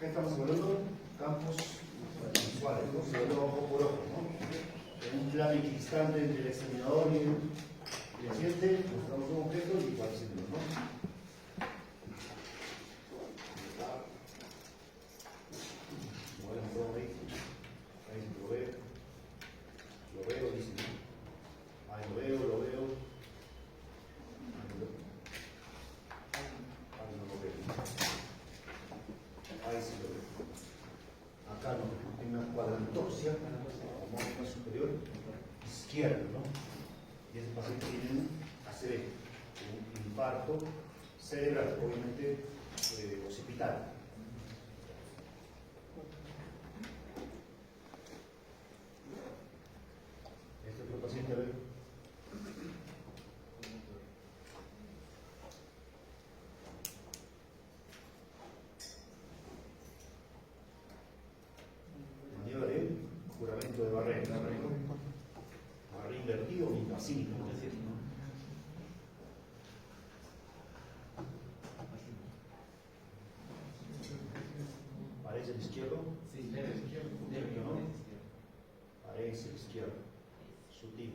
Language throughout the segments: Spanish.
Acá estamos evaluando campos visuales, ¿no? Se evalúa ojo por ojo, ¿no? En un plano equidistante entre el examinador y el paciente, mostramos un objeto y pareciendo, ¿no? Bueno, todo ahí lo veo, dice, ¿no? Ahí lo veo, ahí no lo veo. Ahí sí lo veo. Acá no, en una cuadrantopsia, como más superior, izquierdo, ¿no? Y ese paciente tiene un ACV, un infarto cerebral, obviamente occipital. Este otro paciente, a ver. Maniobra de juramento de Barré. Barré invertido o invasivo, ¿no? ¿Parece el izquierdo? Sí, leve izquierdo. ¿No? Parece el izquierdo. Sutil.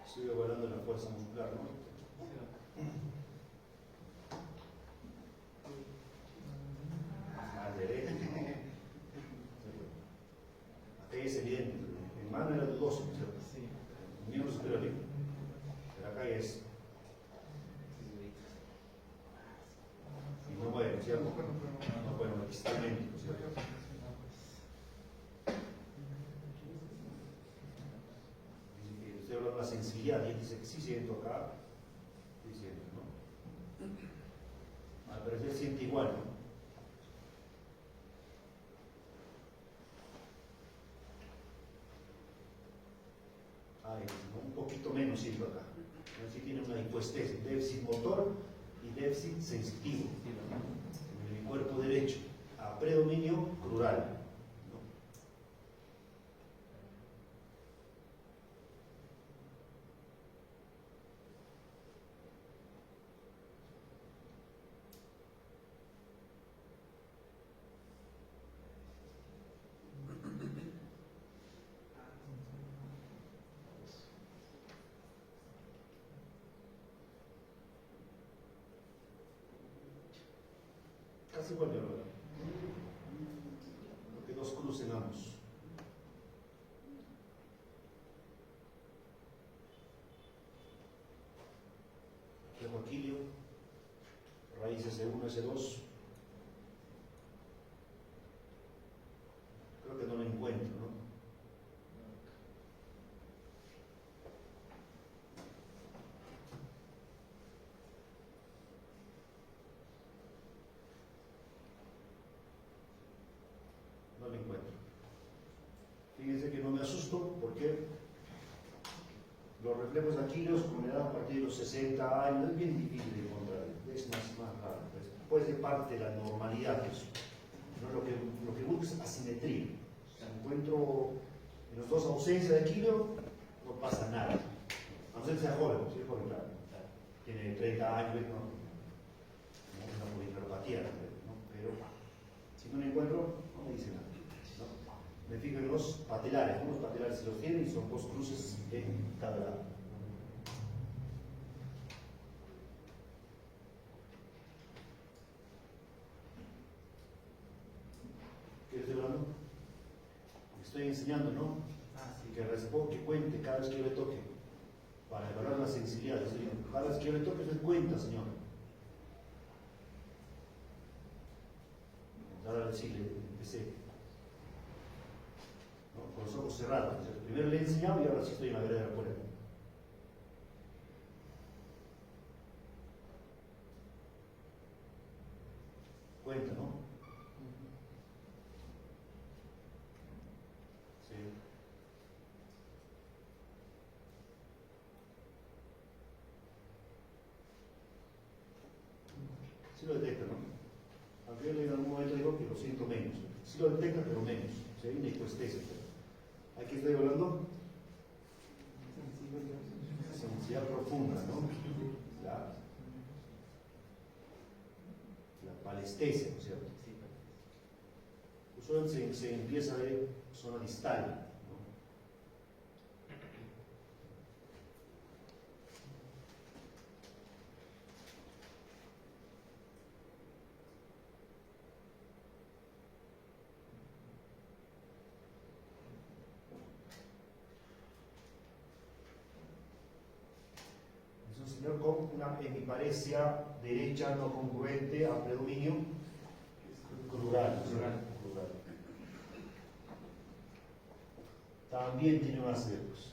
Estoy evaluando la fuerza muscular, ¿no? Al derecho. Acá es evidente. En mano era dudoso, ¿cierto? Sí. Miembro superior, ¿no? Pero acá ya es. Y no puede, ¿cierto? No puede, distalmente, ¿cierto? Estoy hablando de la sensibilidad, y él dice que sí siento acá, sí siento, ¿no? Al parecer siente igual, ¿no? Ahí, ¿no? Un poquito menos siento acá. Así tiene una hipoestésis, déficit motor y déficit sensitivo en el cuerpo derecho, a predominio crural. Casi vuelve a hablar. Porque dos crucen ambos. Reflejo aquilio, raíz S1, S2. Creo que no lo encuentro, ¿no? No lo encuentro. Fíjense que no me asusto porque los reflejos aquilios con edad a partir de los 60 años es bien difícil de encontrar, es más raro. Puede ser parte de la normalidad de eso. ¿No? Lo que busco es asimetría. Si encuentro en los dos ausencia de aquilio, no pasa nada. Ausencia joven, ¿sí? Porque claro, tiene 30 años, no una polineropatía, ¿no? Pero si no lo encuentro, no me dice nada. ¿No? Me fijo en los patelares, ¿no? Los patelares se los tienen y son dos cruces en cada lado. ¿Qué estoy hablando? Estoy enseñando, ¿no? Que responde, que cuente cada vez que yo le toque, para evaluar la sensibilidad. Cada vez que yo le toque, se cuenta, señor. Ahora sí le empecé. ¿No? Con los ojos cerrados. Primero le he enseñado y ahora sí estoy en la vereda de afuera. Cuenta, ¿no? Sí. porque él en algún momento dijo que lo siento menos. Sí lo detecta, pero menos. Si hay una hipoestesia. Aquí estoy hablando de sensibilidad profunda, ¿no? La palestesia, ¿no es cierto? Usualmente se empieza de zona distal. Con una hemiparesia derecha no congruente a predominio crural. También tiene más dedos.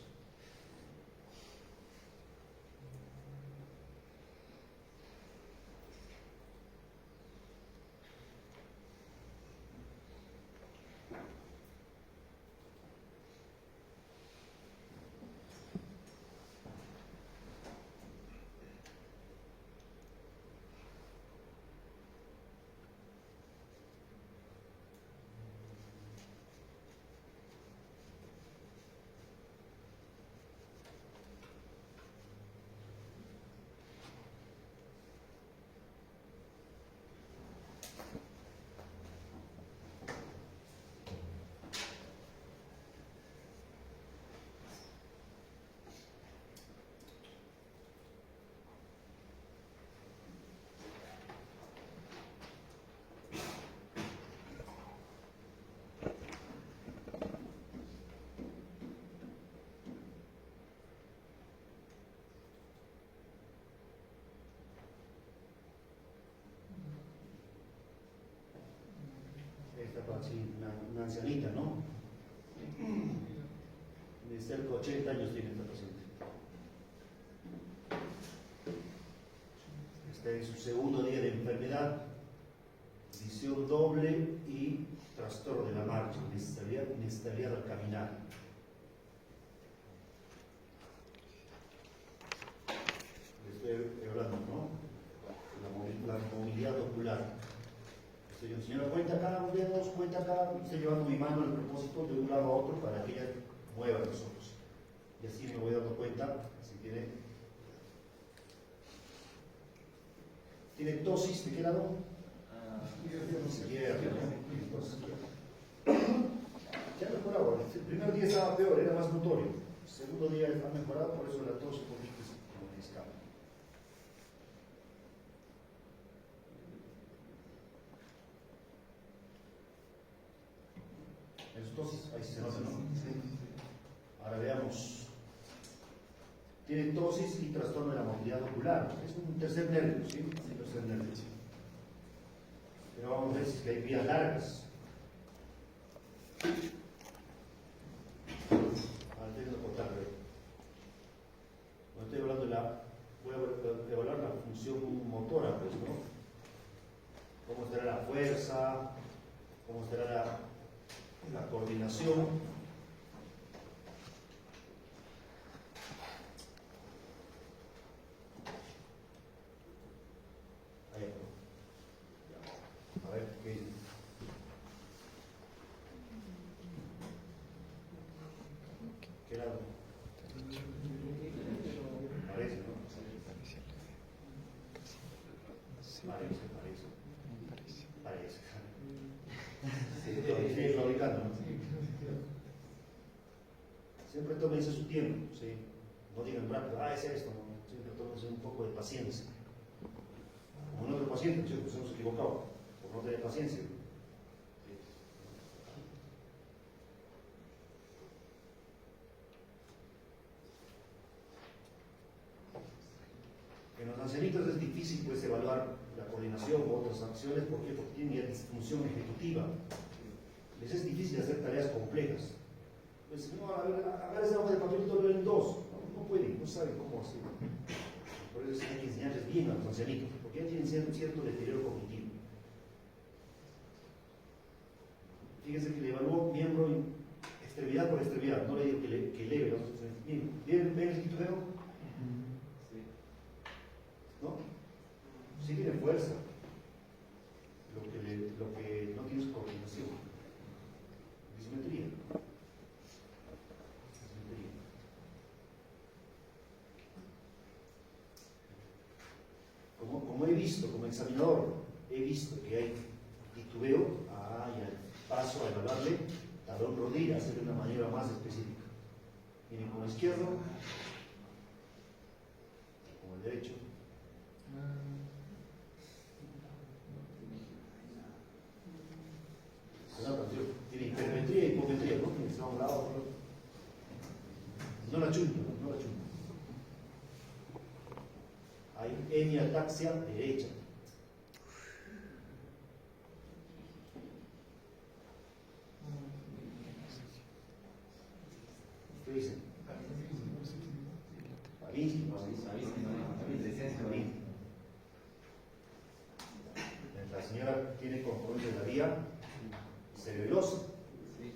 Una ancianita, ¿no? De cerca de 80 años tiene esta paciente. Está en su segundo día de enfermedad, visión doble y trastorno de la marcha, inestabilidad al caminar. Estoy hablando, ¿no? La movilidad ocular. Señora, cuenta acá, dedos, cuenta acá, estoy llevando mi mano al propósito de un lado a otro para que ella mueva los ojos. Y así me voy dando cuenta si tiene tosis, ¿de qué lado? Izquierda. Ya ha mejorado. El primer día estaba peor, era más notorio. El segundo día ha mejorado, por eso la tos un poquito se escapa. Entonces, ahí se nota, ¿no? Ahora veamos. Tiene tosis y trastorno de la movilidad ocular. Es un tercer nervio, ¿sí? Un tercer nervio. Pero vamos a ver si hay vías largas. Antes de cortarlo. No estoy hablando voy a evaluar la función motora, pues, ¿no? Cómo estará la fuerza, cómo estará la coordinación. Ahí. A ver, ¿qué? ¿Qué lado? Parece, ¿no? Parece. Estoy fabricando, ¿no? Siempre tómense su tiempo, ¿sí? No digan rápido, es esto, ¿no? Siempre tómense un poco de paciencia. Como en otro paciente, ¿sí? Nos hemos equivocado por no tener paciencia. En los ancianitos es difícil, pues, evaluar la coordinación u otras acciones. ¿Por qué? Porque tienen ya disfunción ejecutiva. Les es difícil hacer tareas complejas. Pues, no, agarra esa hoja de papel y todo en dos. No pueden, no saben cómo hacerlo. Por eso hay que enseñarles bien a los ancianitos, porque ya tienen cierto deterioro cognitivo. Fíjense que le evaluó miembro extremidad por extremidad, no le digo que eleve los ¿Ven el titubeo? ¿No? Sí tiene fuerza. Lo que le visto como examinador, he visto que hay titubeo, ya paso a evaluarle talón rodilla, hacer de una manera más específica. Miren, con el izquierdo, con el derecho. Tiene hipermetría y hipometría, ¿no? Tiene que estar a un lado, otro. No la chunto, no la chunto. Hay hemiataxia derecha. ¿Qué dicen? Babinski, ¿no? La señora tiene componente de la vía cerebelosa,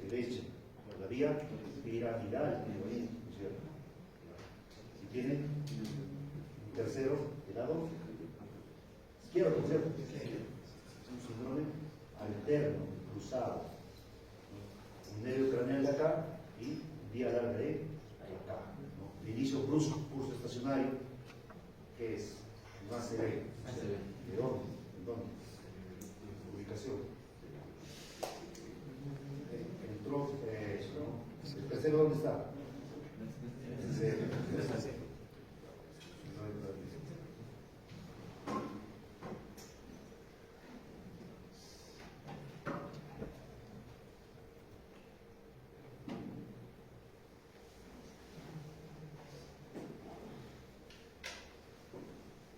derecha, por la vía piramidal, ¿cierto? Si tiene un tercero de lado izquierdo, ¿cierto? Un síndrome alterno, cruzado, un nervio craneal de acá y vía larga de acá, ¿no? De inicio brusco, curso estacionario, que es más severo. ¿De dónde? ¿De dónde? Ubicación. Entró, ¿no? ¿El tercero dónde está?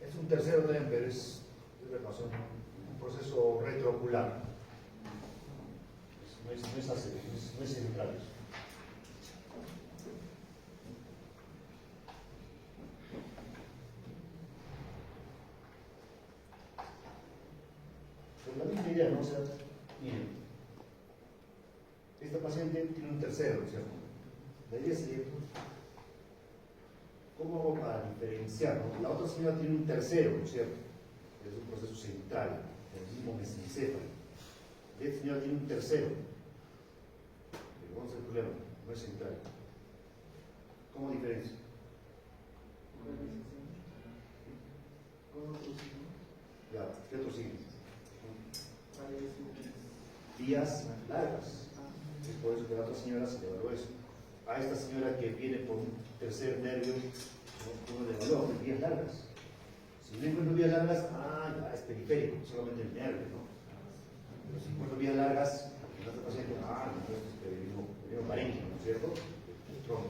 Es un tercero también, pero es un proceso retroocular. No es así, no es central. Pero la misma idea, ¿no? O sea, miren, esta paciente tiene un tercero, ¿cierto? La idea sería, ¿cómo hago para diferenciar? ¿No? La otra señora tiene un tercero, ¿cierto? Es un proceso central, el mismo mesencéfalo. Esta señora tiene un tercero. Pero ¿cuál es el problema? No es central. ¿Cómo diferencia? Ya, ¿qué otro sigue? Vías largas. Es por eso que a la otra señora se le evaluó eso. A esta señora que viene por un tercer nervio, uno le evaluó con vías largas. Si no encuentro vías largas, ya es periférico, solamente el nervio, ¿no? Pero si encuentro vías largas, en esta paciente, entonces es periférico parénquimo, ¿no es cierto? El tronco.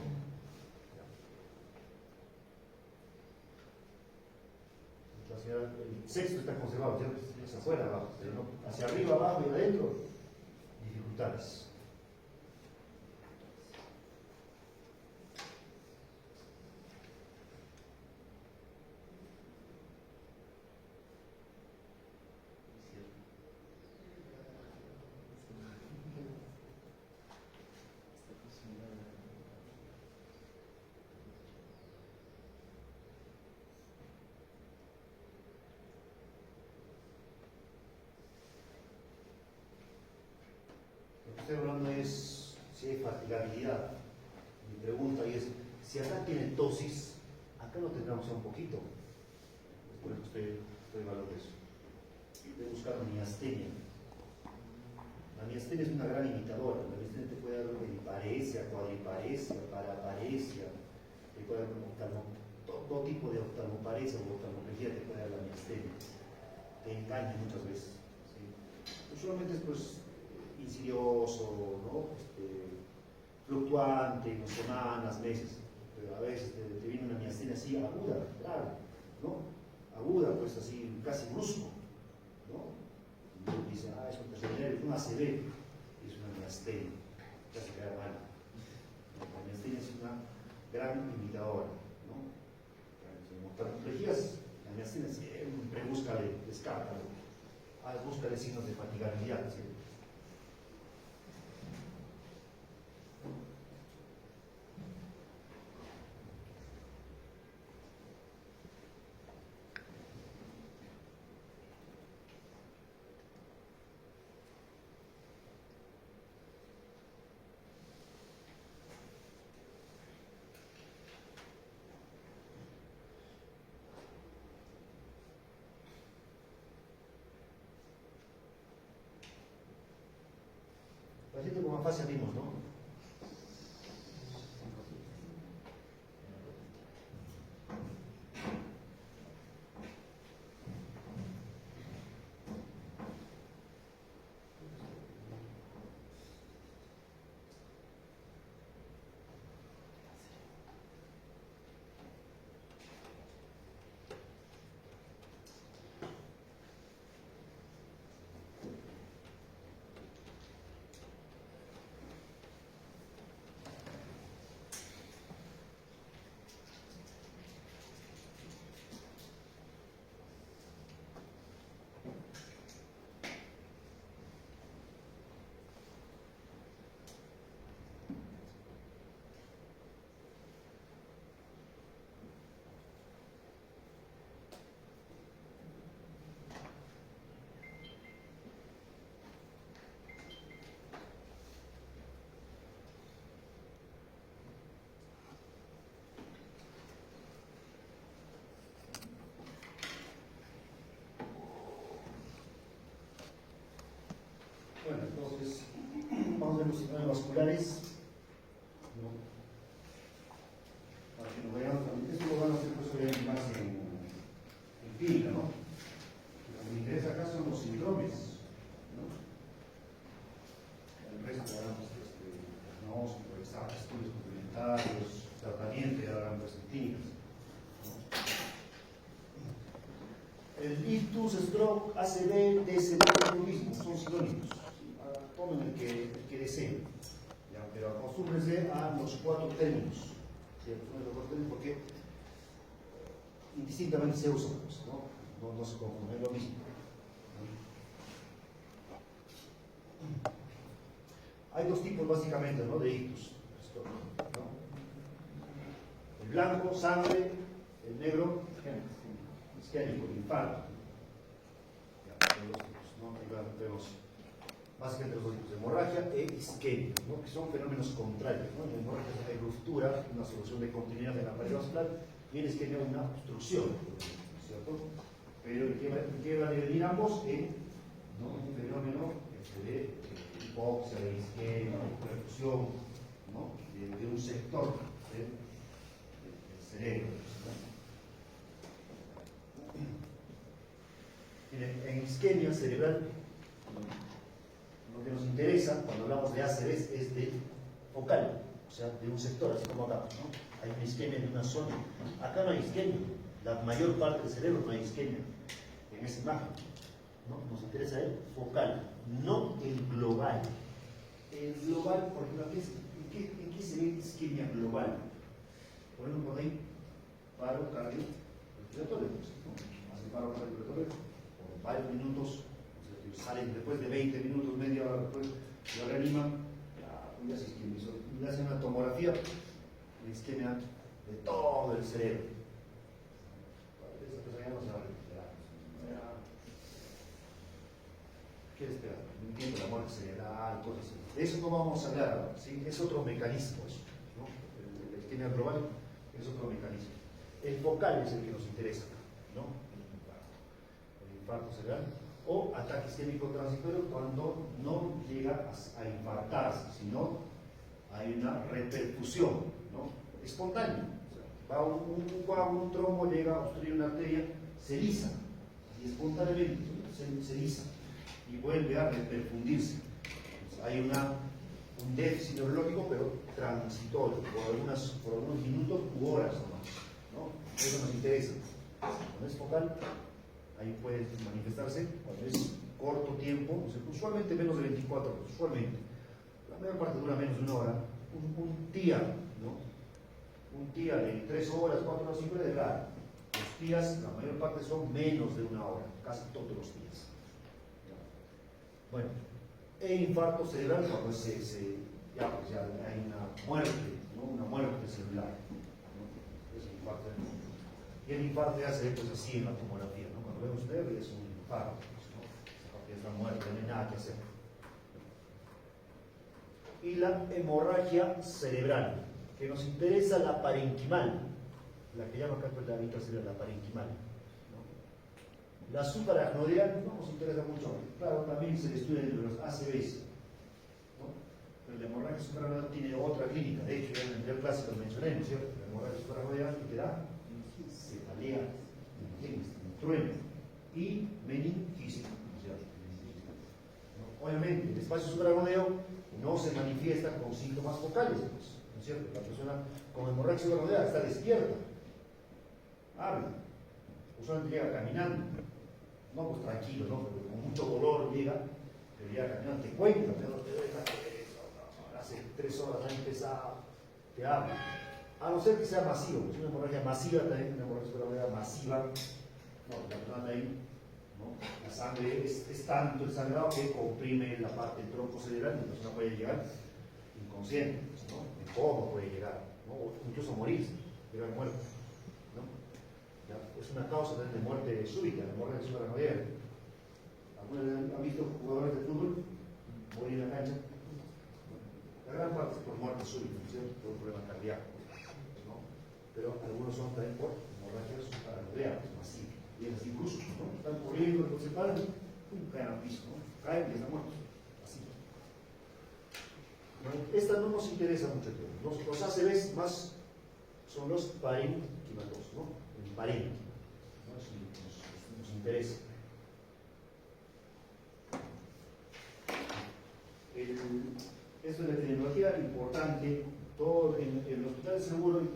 La señora, el sexto está conservado, ¿cierto? Es afuera, abajo, pero no, hacia arriba, abajo y adentro, dificultades. Lo que estoy hablando es si hay fatigabilidad. Mi pregunta es, si acá tiene tosis, acá lo tendremos un poquito. Por eso estoy evaluando eso. Estoy buscando miastenia. La miastenia es una gran imitadora. La miastenia te puede dar hemiparesia, cuadriparesia, paraparesia, te puede dar todo tipo de oftalmoparesia o oftalmoplegia te puede dar la miastenia. Te engaña muchas veces. ¿Sí? Usualmente es pues insidioso, ¿no? Fluctuante, en semanas, meses, pero a veces te viene una miastenia así aguda, claro, ¿no? Aguda, pues así casi brusco, ¿no? Y uno dice, es un tercer nervio, es una ACV, es una miastenia, ya se queda mal. La miastenia es una gran imitadora, ¿no? En oftalmoplegias, la miastenia siempre busca de escándalo, busca de signos de fatigabilidad, ¿sí? fascia vimos, ¿no? Bueno, entonces, vamos a ver los sistemas vasculares, ¿no? Para que lo veamos también. Esto lo van a hacer pues, obviamente más en clínica, ¿no? Lo que me interesa acá son los síndromes, ¿no? El resto harán diagnóstico, estudios complementarios, tratamiento, ya harán pues en clínicas, ¿no? El ictus, stroke, ACV, DSD, es lo mismo, son sinónimos. Tomen el que deseen, ¿ya? Pero acostúmbrense a los 4 términos, ¿sí? Porque indistintamente se usan, pues, ¿no? No se confunden, es lo mismo, ¿no? Hay 2 tipos básicamente, ¿no? De ictus, ¿no? El blanco, sangre, el negro, isquémico, infarto. Ya, son 2 tipos, ¿no? Ahí vemos básicamente los 2 tipos, hemorragia e isquemia, ¿no? Que son fenómenos contrarios, ¿no? En la hemorragia es una ruptura, una solución de continuidad en la pared vascular, y en isquemia una obstrucción, ¿cierto? Pero ¿en qué van a dividir ambos? En, ¿no? Un fenómeno de hipoxia, de isquemia, de perfusión, ¿no? De un sector del cerebro, ¿no? En isquemia cerebral, lo que nos interesa cuando hablamos de ACV es de focal, o sea, de un sector, así como acá, ¿no? Hay una isquemia de una zona. Acá no hay isquemia, la mayor parte del cerebro no hay isquemia en esa imagen, ¿no? Nos interesa el focal, no el global. El global, por ejemplo, ¿en qué se ve isquemia global? Ponemos por ahí paro cardiorrespiratorio, ¿no? Hace paro cardiorrespiratorio por varios minutos. Salen después de 20 minutos, media hora después, lo reaniman, ya se isquemizó. Le hacen una tomografía de isquemia de todo el cerebro. Esa cosa ya no se va a recuperar. ¿Qué espera? No entiendo la muerte cerebral, cosas así. De eso no vamos a hablar, ¿sí? Es otro mecanismo eso, ¿no? La isquemia global es otro mecanismo. El focal es el que nos interesa, ¿no? El infarto cerebral. O ataque isquémico transitorio cuando no llega a infartarse, sino hay una repercusión, ¿no? Espontánea. O sea, va un coágulo, un trombo, llega a obstruir una arteria, se eriza, y espontáneamente se eriza y vuelve a reperfundirse. Entonces, hay un déficit neurológico, pero transitorio, por algunos minutos u horas nomás, ¿no? Eso nos interesa. Cuando es focal, ahí puede manifestarse cuando es corto tiempo, o sea, usualmente menos de 24 horas, usualmente. La mayor parte dura menos de una hora. Un día, ¿no? Un día de 3 horas, 4 horas, 5 horas de raro. Los días, la mayor parte son menos de una hora, casi todos los días. Bueno, e infarto cerebral cuando ya hay una muerte, ¿no? Una muerte celular, ¿no? Es un infarto. Y el infarto ya se ve pues así en la tomografía, ¿no? Cuando vemos leve es un infarto, ¿no? Esa parte está muerta, no hay nada que hacer. Y la hemorragia cerebral, que nos interesa la parenquimal, la que llama acá pues la intracerebral, la parenquimal, ¿no? La subaracnoidea no nos interesa mucho, claro, también se estudia entre los ACVs, ¿no? Pero la hemorragia suprarrabial tiene otra clínica. De hecho, ya en el primer clase lo mencioné, ¿no es cierto? La hemorragia suprarrabial que te da cefalea, trueno y meningitis, ¿no es cierto? Obviamente, el espacio suprarrabial no se manifiesta con síntomas focales, pues, ¿no es cierto? La persona con hemorragia suprarrabial está despierta, habla, usualmente llega caminando, no pues tranquilo, ¿no? Pero con mucho dolor llega, pero llega caminando, te cuenta, pero te duele la cabeza, hace 3 horas ha empezado, te habla. A no ser que sea masivo, pues una hemorragia masiva también, una hemorragia suprarrabial masiva, no, la persona ahí, ¿no? La sangre es tanto el sangrado que comprime la parte del tronco cerebral y la persona puede llegar inconsciente, ¿no? En coma puede llegar, ¿no? O incluso morirse, llegar muerto, ¿no? Ya, es una causa también de muerte súbita, de muerte suprarrabial. ¿Algunos han visto jugadores de fútbol morir en la cancha? La gran parte es por muerte súbita, ¿no es cierto? Por un problema cardíaco, ¿no? Pero algunos son también por hemorragia suprarrabial, masivas. Y es así brusco, ¿no? Están corriendo, se paran, caen al piso, ¿no? Caen y están muertos. Así. ¿No? Esta no nos interesa mucho. Los ACVs más son los parenquimatosos, ¿no? El parénquima, ¿no? Eso nos interesa. Esto es la epidemiología importante. Todo en el hospital de seguro, en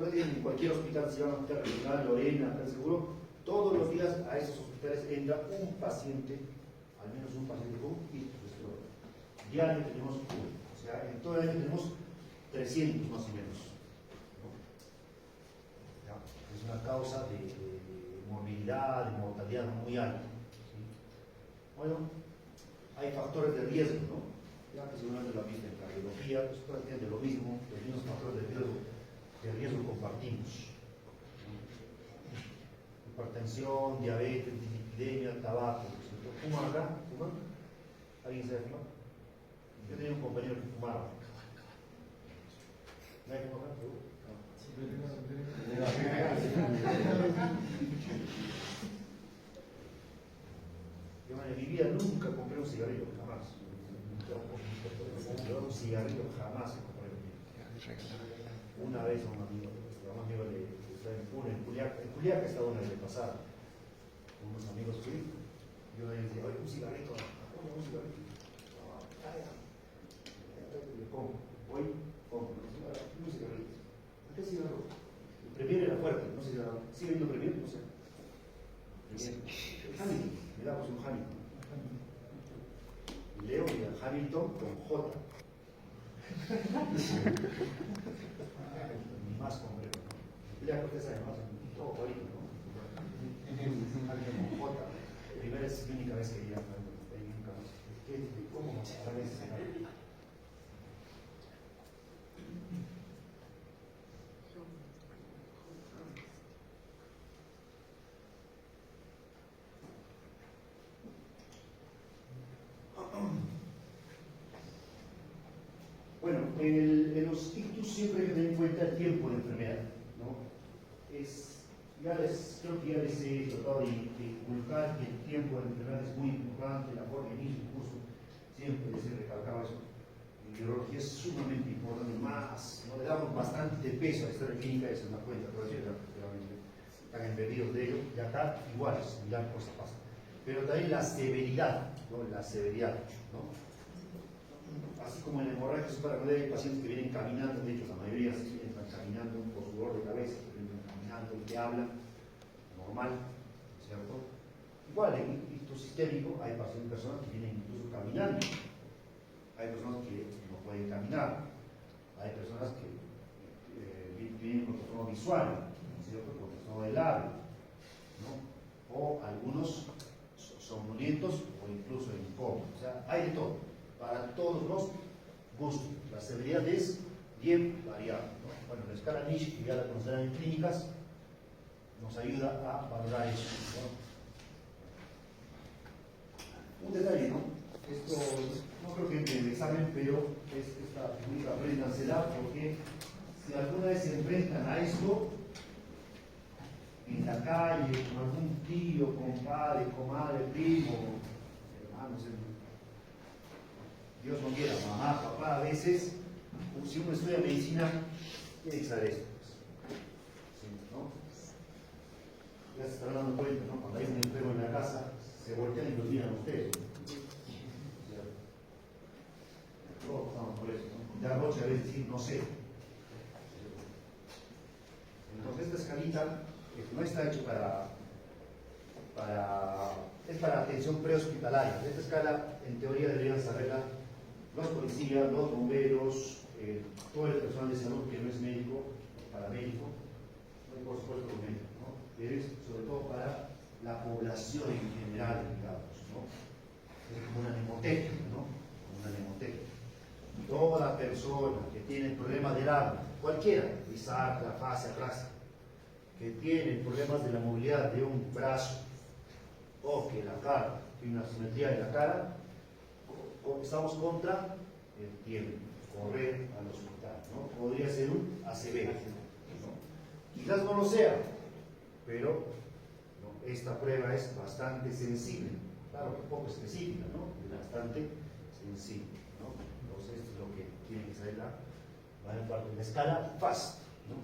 cualquier hospital, si van a hospital regional, Lorena, hospital de seguro, todos los días a esos hospitales entra un paciente, al menos un paciente con ictus respiratorio. Diario tenemos uno, o sea, en todo el año tenemos 300 más o menos, ¿no? ¿Ya? Es una causa de morbilidad, de mortalidad muy alta, ¿sí? Bueno, hay factores de riesgo, ¿no? Ya que seguramente lo han visto en cardiología, es prácticamente lo mismo, los mismos factores de riesgo compartimos. Hipertensión, diabetes, dislipidemia, tabaco. ¿Fuman acá? ¿Fuman? ¿Alguien sabe fumar? Yo tenía un compañero que fumaba. ¿Nadie fuma acá? ¿Seguro? Yo en mi vida nunca compré un cigarrillo, jamás. Un cigarrillo jamás compré. Una vez a un amigo le en Juliaca estaba una vez de pasada, con unos amigos fui, yo le decía, oye, un cigarrito, un cigarrito, le compro, voy, compro, un cigarrito, ¿a qué cigarro? El Premier era fuerte, no sé si sigue viendo Premier, no sé, el Hamilton, me damos un Hamilton, Leo y el Hamilton con J, ni más compré, ¿no? Ya creo que sabe más. Todo bonito, ¿no? Alguien con J. Primera es la única vez que iba nunca más. ¿Cómo? A veces. Bueno, en los ictus siempre hay que tener en cuenta el tiempo de enfermedad, ¿no? Creo que ya les he tratado de inculcar que el tiempo de enfermedad es muy importante, la forma de inicio, curso, siempre les he recalcado eso. En neurología es sumamente importante, más, ¿no? Le damos bastante peso a esta clínica y se da cuenta, por decir, realmente están embebidos de ello, y acá igual, similar cosa pasa. Pero también la severidad, ¿no? La severidad, ¿no? Así como en la hemorragia suprarrabial hay pacientes que vienen caminando, de hecho la mayoría sí entran caminando por su dolor de cabeza, vienen caminando y que hablan, normal, ¿cierto? Igual en ictus sistémico hay personas que vienen incluso caminando, hay personas que no pueden caminar, hay personas que vienen con trastorno visual, ¿cierto? Con trastorno del labio, ¿no? O algunos somnolentos o incluso en coma, o sea, hay de todo. Para todos los gustos. La severidad es bien variable, ¿no? Bueno, la escala Niche, que ya la conocerán en clínicas, nos ayuda a valorar eso, ¿no? Un detalle, ¿no? Esto no creo que entre el examen, pero esta figura apréndansela, porque si alguna vez se enfrentan a esto en la calle, con algún tío, compadre, comadre, primo, hermanos, Dios no quiera, mamá, papá, a veces si uno estudia medicina, tiene que saber esto. Sí, ¿no? Ya se están dando cuenta, ¿no? Cuando hay un enfermo en la casa, se voltean y los miran a ustedes. Todos estamos por eso, ¿no? Ya Roche a veces decir, no sé. Entonces esta escalita no está hecha es para atención prehospitalaria. Esta escala, en teoría, deberían saberla los policías, los bomberos, todo el personal de salud que no es médico, paramédico, y por supuesto los médicos, ¿no? Que es sobre todo para la población en general, digamos, ¿no? Es como una mnemoteca, ¿no? Como una mnemoteca. Toda persona que tiene problemas del alma, cualquiera, bisagra, fascia, plástica, que tiene problemas de la movilidad de un brazo o que la cara, tiene una simetría de la cara, estamos contra el tiempo, correr al hospital, ¿no? Podría ser un ACV, ¿no? Quizás no lo sea, pero ¿no? Esta prueba es bastante sensible, claro, un poco específica, ¿no? Es bastante sensible, ¿no? Entonces, esto es lo que tiene que saber la escala FAST, ¿no?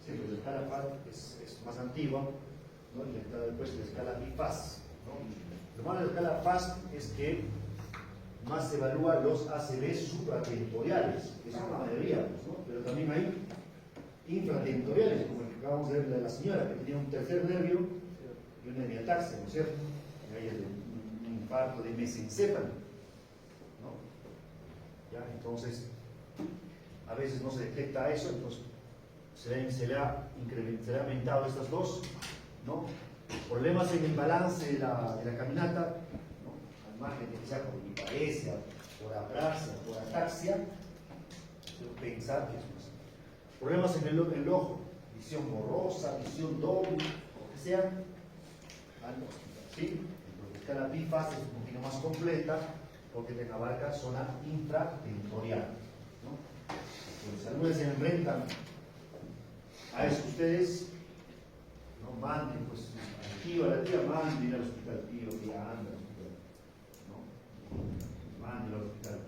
Sí, pues la escala FAST es más antigua, ¿no? Y después la escala BIFAS, ¿no? Lo malo de la escala FAST es que más se evalúan los ACVs supratentoriales, que son la mayoría, ¿no? Pero también hay infratentoriales, como el que acabamos de ver de la señora, que tenía un tercer nervio y una hemiataxia, ¿no es cierto? Y ahí un infarto de mesencéfalo, ¿no? ¿Ya? Entonces, a veces no se detecta eso, entonces se le ha aumentado estas dos, ¿no? Problemas en el balance de la caminata, ¿no? Al margen de que sea por hiparesia, por apraxia, por ataxia, pensar que es más. Problemas en el ojo, visión borrosa, visión doble, lo que sea, al hospital, ¿sí? Entonces, cada bifaz es un poquito más completa porque te abarca zona infratentorial, ¿no? Entonces, algunas se enfrentan a eso. Ustedes no manden, pues, al tío, a la tía, manden al hospital, tío, tía, anda al hospital, ¿no? Manden al hospital.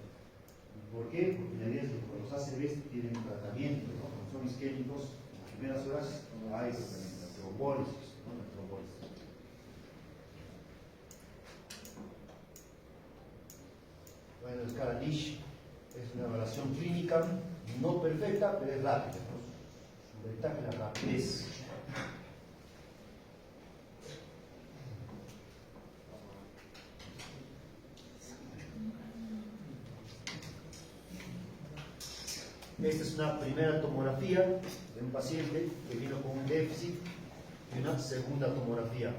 ¿Por qué? Porque la idea es que cuando los ACVs tienen un tratamiento, ¿no? Cuando son isquémicos, en las primeras horas no hay tratamiento, la trombólisis, ¿no? La trombólisis. Bueno, la escala Niche es una evaluación clínica no perfecta, pero es rápida, ¿no? Su ventaja es la rapidez. Esta es una primera tomografía de un paciente que vino con un déficit y una segunda tomografía,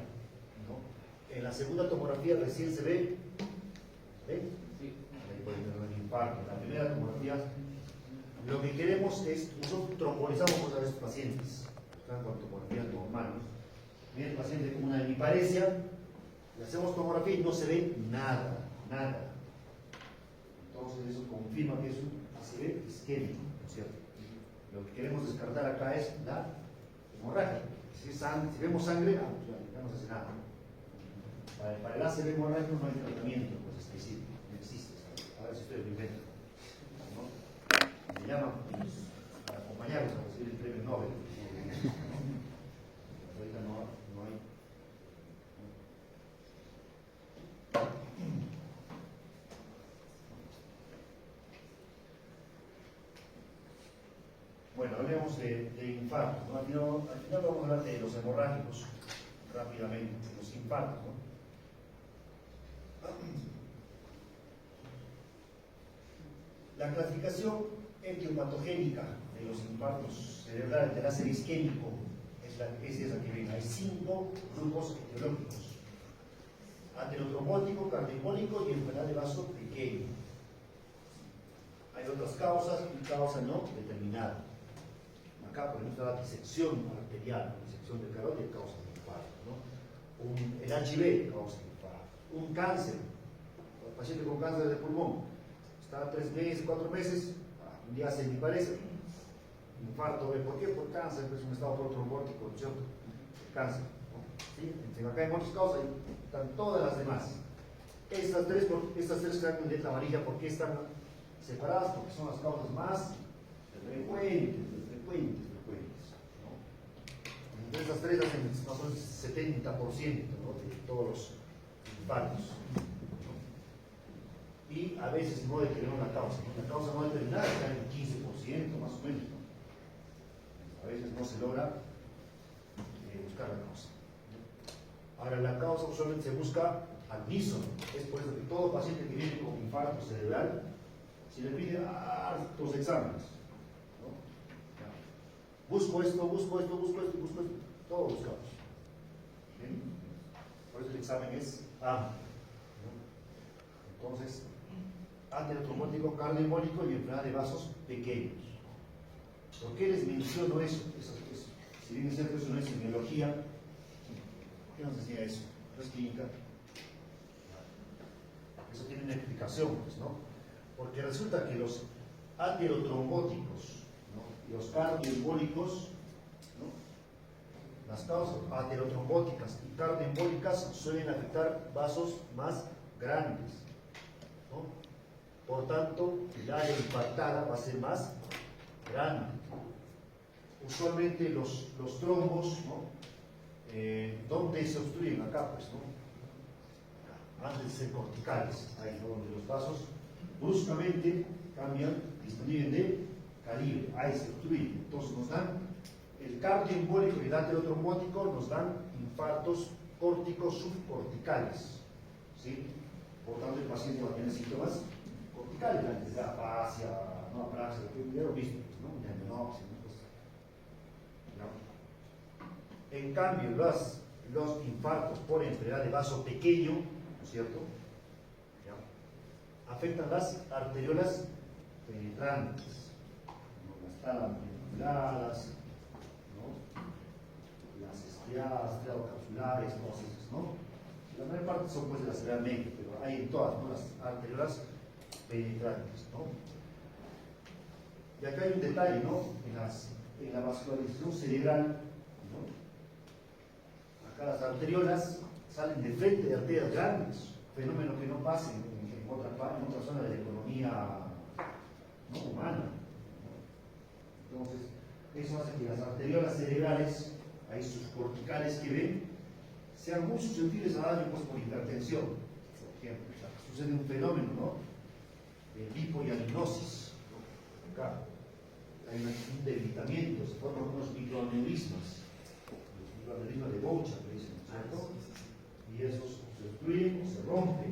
¿no? En la segunda tomografía recién se ve, ¿ven? Sí. Ahí puede tener un infarto. En la primera tomografía, lo que queremos es, nosotros trombolizamos a estos pacientes, están con tomografía normal, ¿no? Viene el paciente con una hemiparesia, le hacemos tomografía y no se ve nada, nada. Entonces eso confirma que es un ACV isquémico, ¿no es cierto? Lo que queremos descartar acá es la hemorragia. Si vemos sangre, ya no se hace nada. Para el ACV hemorrágico no hay tratamiento pues, específico, no existe. A ver si ustedes lo inventan, ¿no? Me llaman pues, para acompañarlos a recibir el premio Nobel. Ahorita no hay. Bueno, hablemos de infartos, ¿no? Al final vamos a hablar de los hemorrágicos rápidamente, de los infartos, ¿no? La clasificación etiopatogénica de los infartos cerebrales del ACV isquémico es esa que ven. Hay 5 grupos etiológicos: aterotrombótico, cardioembólico y enfermedad de vaso pequeño. Hay otras causas y causa no determinada. Acá, por ejemplo, la disección arterial, la disección del carótido causa un infarto, ¿no? El HIV causa un infarto. Un cáncer, el paciente con cáncer de pulmón, está 3 meses, 4 meses, un día se hemiparesia, infarto. ¿Por qué? Por cáncer, es un estado protrombótico, ¿no es cierto? El cáncer, ¿no? ¿sí? Acá en otras causas están todas las demás. Estas tres que están en letra amarilla, ¿por qué están separadas? Porque son las causas más frecuentes, ¿no? Entre estas tres hacen más o menos 70%, ¿no?, de todos los infartos, ¿no? Y a veces no determinamos la causa, ¿no? La causa no determinada está en el 15% más o menos, ¿no? A veces no se logra buscar la causa, ¿no? Ahora, la causa usualmente se busca al unísono. Es por eso que todo paciente que viene con infarto cerebral se le pide hartos exámenes, ¿no? Busco esto, todo buscamos. ¿Bien? Por eso el examen es amplio, ¿no? Entonces, aterotrombótico, cardioembólico y enfermedad de vasos pequeños. ¿Por qué les menciono eso? Si bien es cierto, eso no es semiología, ¿por qué nos decía eso? No es clínica. Eso tiene una explicación, pues, ¿no? Porque resulta que los aterotrombóticos, ¿no?, y los cardioembólicos, ¿no?, las causas aterotrombóticas y cardioembólicas suelen afectar vasos más grandes, ¿no? Por tanto, el área impactada va a ser más grande. Usualmente los trombos, ¿no?, ¿dónde se obstruyen? Acá, pues, ¿no? Antes de ser corticales, ahí, ¿no?, donde los vasos bruscamente cambian, disminuyen de calibre, ahí se obstruyen. Entonces nos dan el cardioembólico y el aterotrombótico, nos dan infartos córticos subcorticales, ¿sí? Por tanto, el paciente va a tener síntomas corticales, antes de afasia, no apraxia, ya lo visto, ¿no? Una menopsia, ¿no? En cambio, los infartos por enfermedad de vaso pequeño, ¿no es cierto?, ¿ya?, afectan las arteriolas penetrantes, ¿no?, las talaminofiladas, ¿no?, las estriadas, estriadocapsulares, todas esas, ¿no? La mayor parte son, pues, de las realmente, pero hay en todas, ¿no?, las arteriolas penetrantes, ¿no? Y acá hay un detalle, ¿no?, en la vascularización cerebral, ¿no? Acá las arteriolas salen de frente de arterias grandes, fenómeno que no pasa en otra zona de la economía, ¿no?, humana, ¿no? Entonces, eso hace que las arteriolas cerebrales, ahí sus corticales que ven, sean muy susceptibles a daño, pues, por hipertensión, por ejemplo. O sea, sucede un fenómeno, ¿no?, de lipoiaminosis, ¿no? Acá hay un debilitamiento, se forman unos microaneurismas, los microaneurismas de Bocha, que dicen, ¿cierto? Y esos se destruyen o se rompen,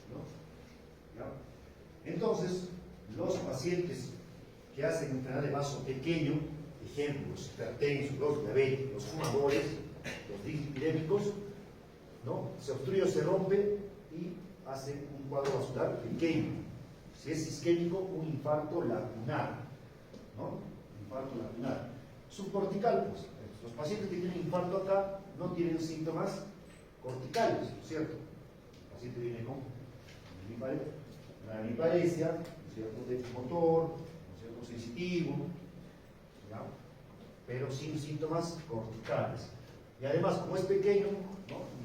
¿no? ¿Ya? Entonces, los pacientes que hacen enfermedad de vaso pequeño, ejemplo, los hipertensos, los diabéticos, los fumadores, los dislipidémicos, ¿no?, se obstruye o se rompe y hace un cuadro vascular pequeño. Si es isquémico, un infarto lacunar, ¿no? Infarto lacunar. Subcortical, pues, los pacientes que tienen infarto acá no tienen síntomas corticales, ¿no es cierto? El paciente viene con una hemiparesia, ¿no es cierto?, de motor, ¿no es cierto?, sensitivo, ¿ya?, pero sin síntomas corticales. Y además, como es pequeño,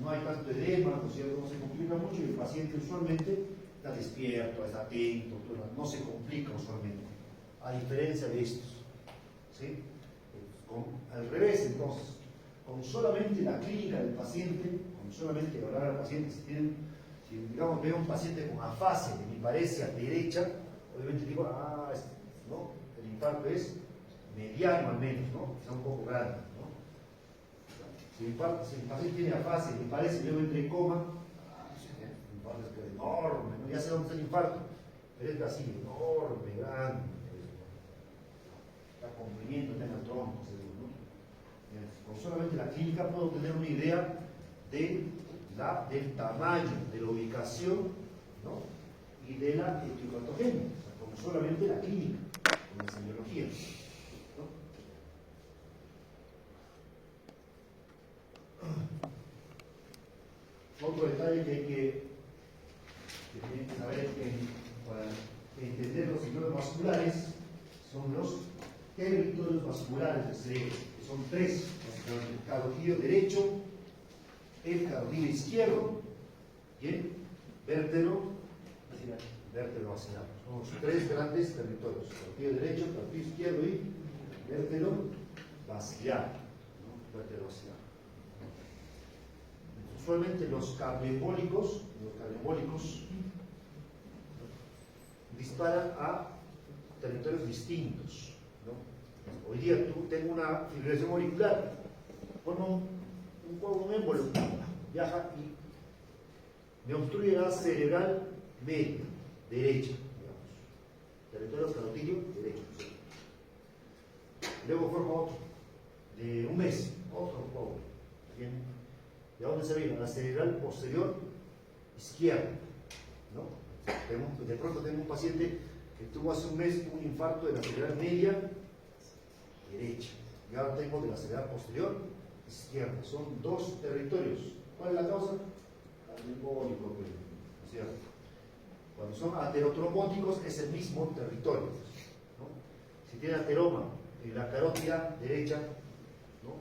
no hay tanto edema, ¿no es cierto?, no se complica mucho y el paciente usualmente está despierto, está atento, no se complica usualmente, a diferencia de estos, ¿sí? Al revés, entonces, con solamente la clínica del paciente, con solamente evaluar al paciente, si digamos veo un paciente con afasia de hemiparesia derecha, obviamente digo, ¿no?, el infarto es mediano al menos, ¿no?, quizá un poco grande, ¿no? Si el paciente tiene afasia y hemiparesia, yo entro en coma, el infarto es enorme, ¿no?, ya sé dónde está el infarto, pero es así, enorme, grande, está comprimiendo en el tronco, ¿no? Con solamente la clínica puedo tener una idea del tamaño, de la ubicación, ¿no?, y de la etiopatogenia, o sea, con solamente la clínica, con la semiología, ¿no? Otro detalle que hay que tienen que saber para entender los ciclos vasculares son los territorios vasculares del cerebro, que son tres, básicamente: el caudillo derecho, el cartílago izquierdo y el vértebro basilar. Son los tres grandes territorios: cartílago derecho, cartílago izquierdo y vértebro basilar. ¿No? Vértebro basilar. Usualmente los cardioembólicos disparan a territorios distintos, ¿no? Hoy día tú tengo una fibrilación auricular, pone un émbolo, viaja y me obstruye la cerebral media, derecha, digamos. Territorio carotídeo derecho. Luego forma otro, de un mes, otro pobre. Bien. ¿De dónde se viene? La cerebral posterior izquierda, ¿no? De pronto tengo un paciente que tuvo hace un mes un infarto de la cerebral media derecha, y ahora tengo de la cerebral posterior izquierda. Son dos territorios. ¿Cuál es la causa? Cardioembólico, ¿no es cierto? Cuando son aterotrombóticos es el mismo territorio, ¿no? Si tiene ateroma en la carótida derecha, ¿no?,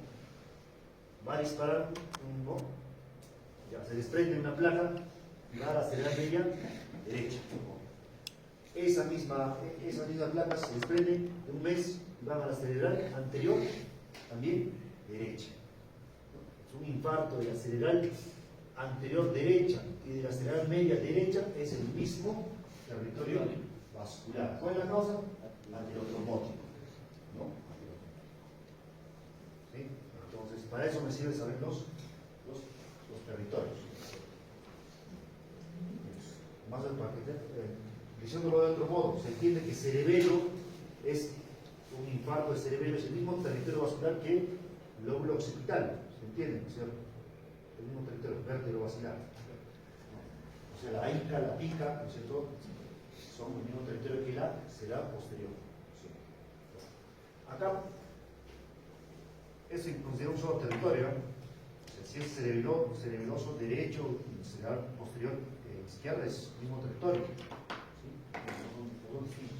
va a disparar, ¿no?, ya se desprende una placa y va a la cerebral media derecha, ¿no? Esa misma placa se desprende en un mes y va a la cerebral anterior también derecha, ¿no? Es un infarto de la cerebral anterior derecha y de la cerebral media derecha, es el mismo territorio vascular. ¿Cuál es la causa? Aterotrombótico, ¿no? ¿Sí? Entonces, para eso me sirve saber los territorios. Más para que diciéndolo de otro modo, se entiende que cerebelo es un infarto de cerebelo, es el mismo territorio vascular que el lóbulo occipital. ¿Se entiende? ¿Cierto? El mismo territorio, vértebro basilar. O sea, la ICA, la PICA, ¿no es cierto?, son el mismo territorio que la cerebral posterior. ¿Sí? Acá es considerado un solo territorio, ¿no? O sea, si es cerebeloso derecho y cerebral posterior izquierda, es el mismo territorio. ¿Sí? Son distintos.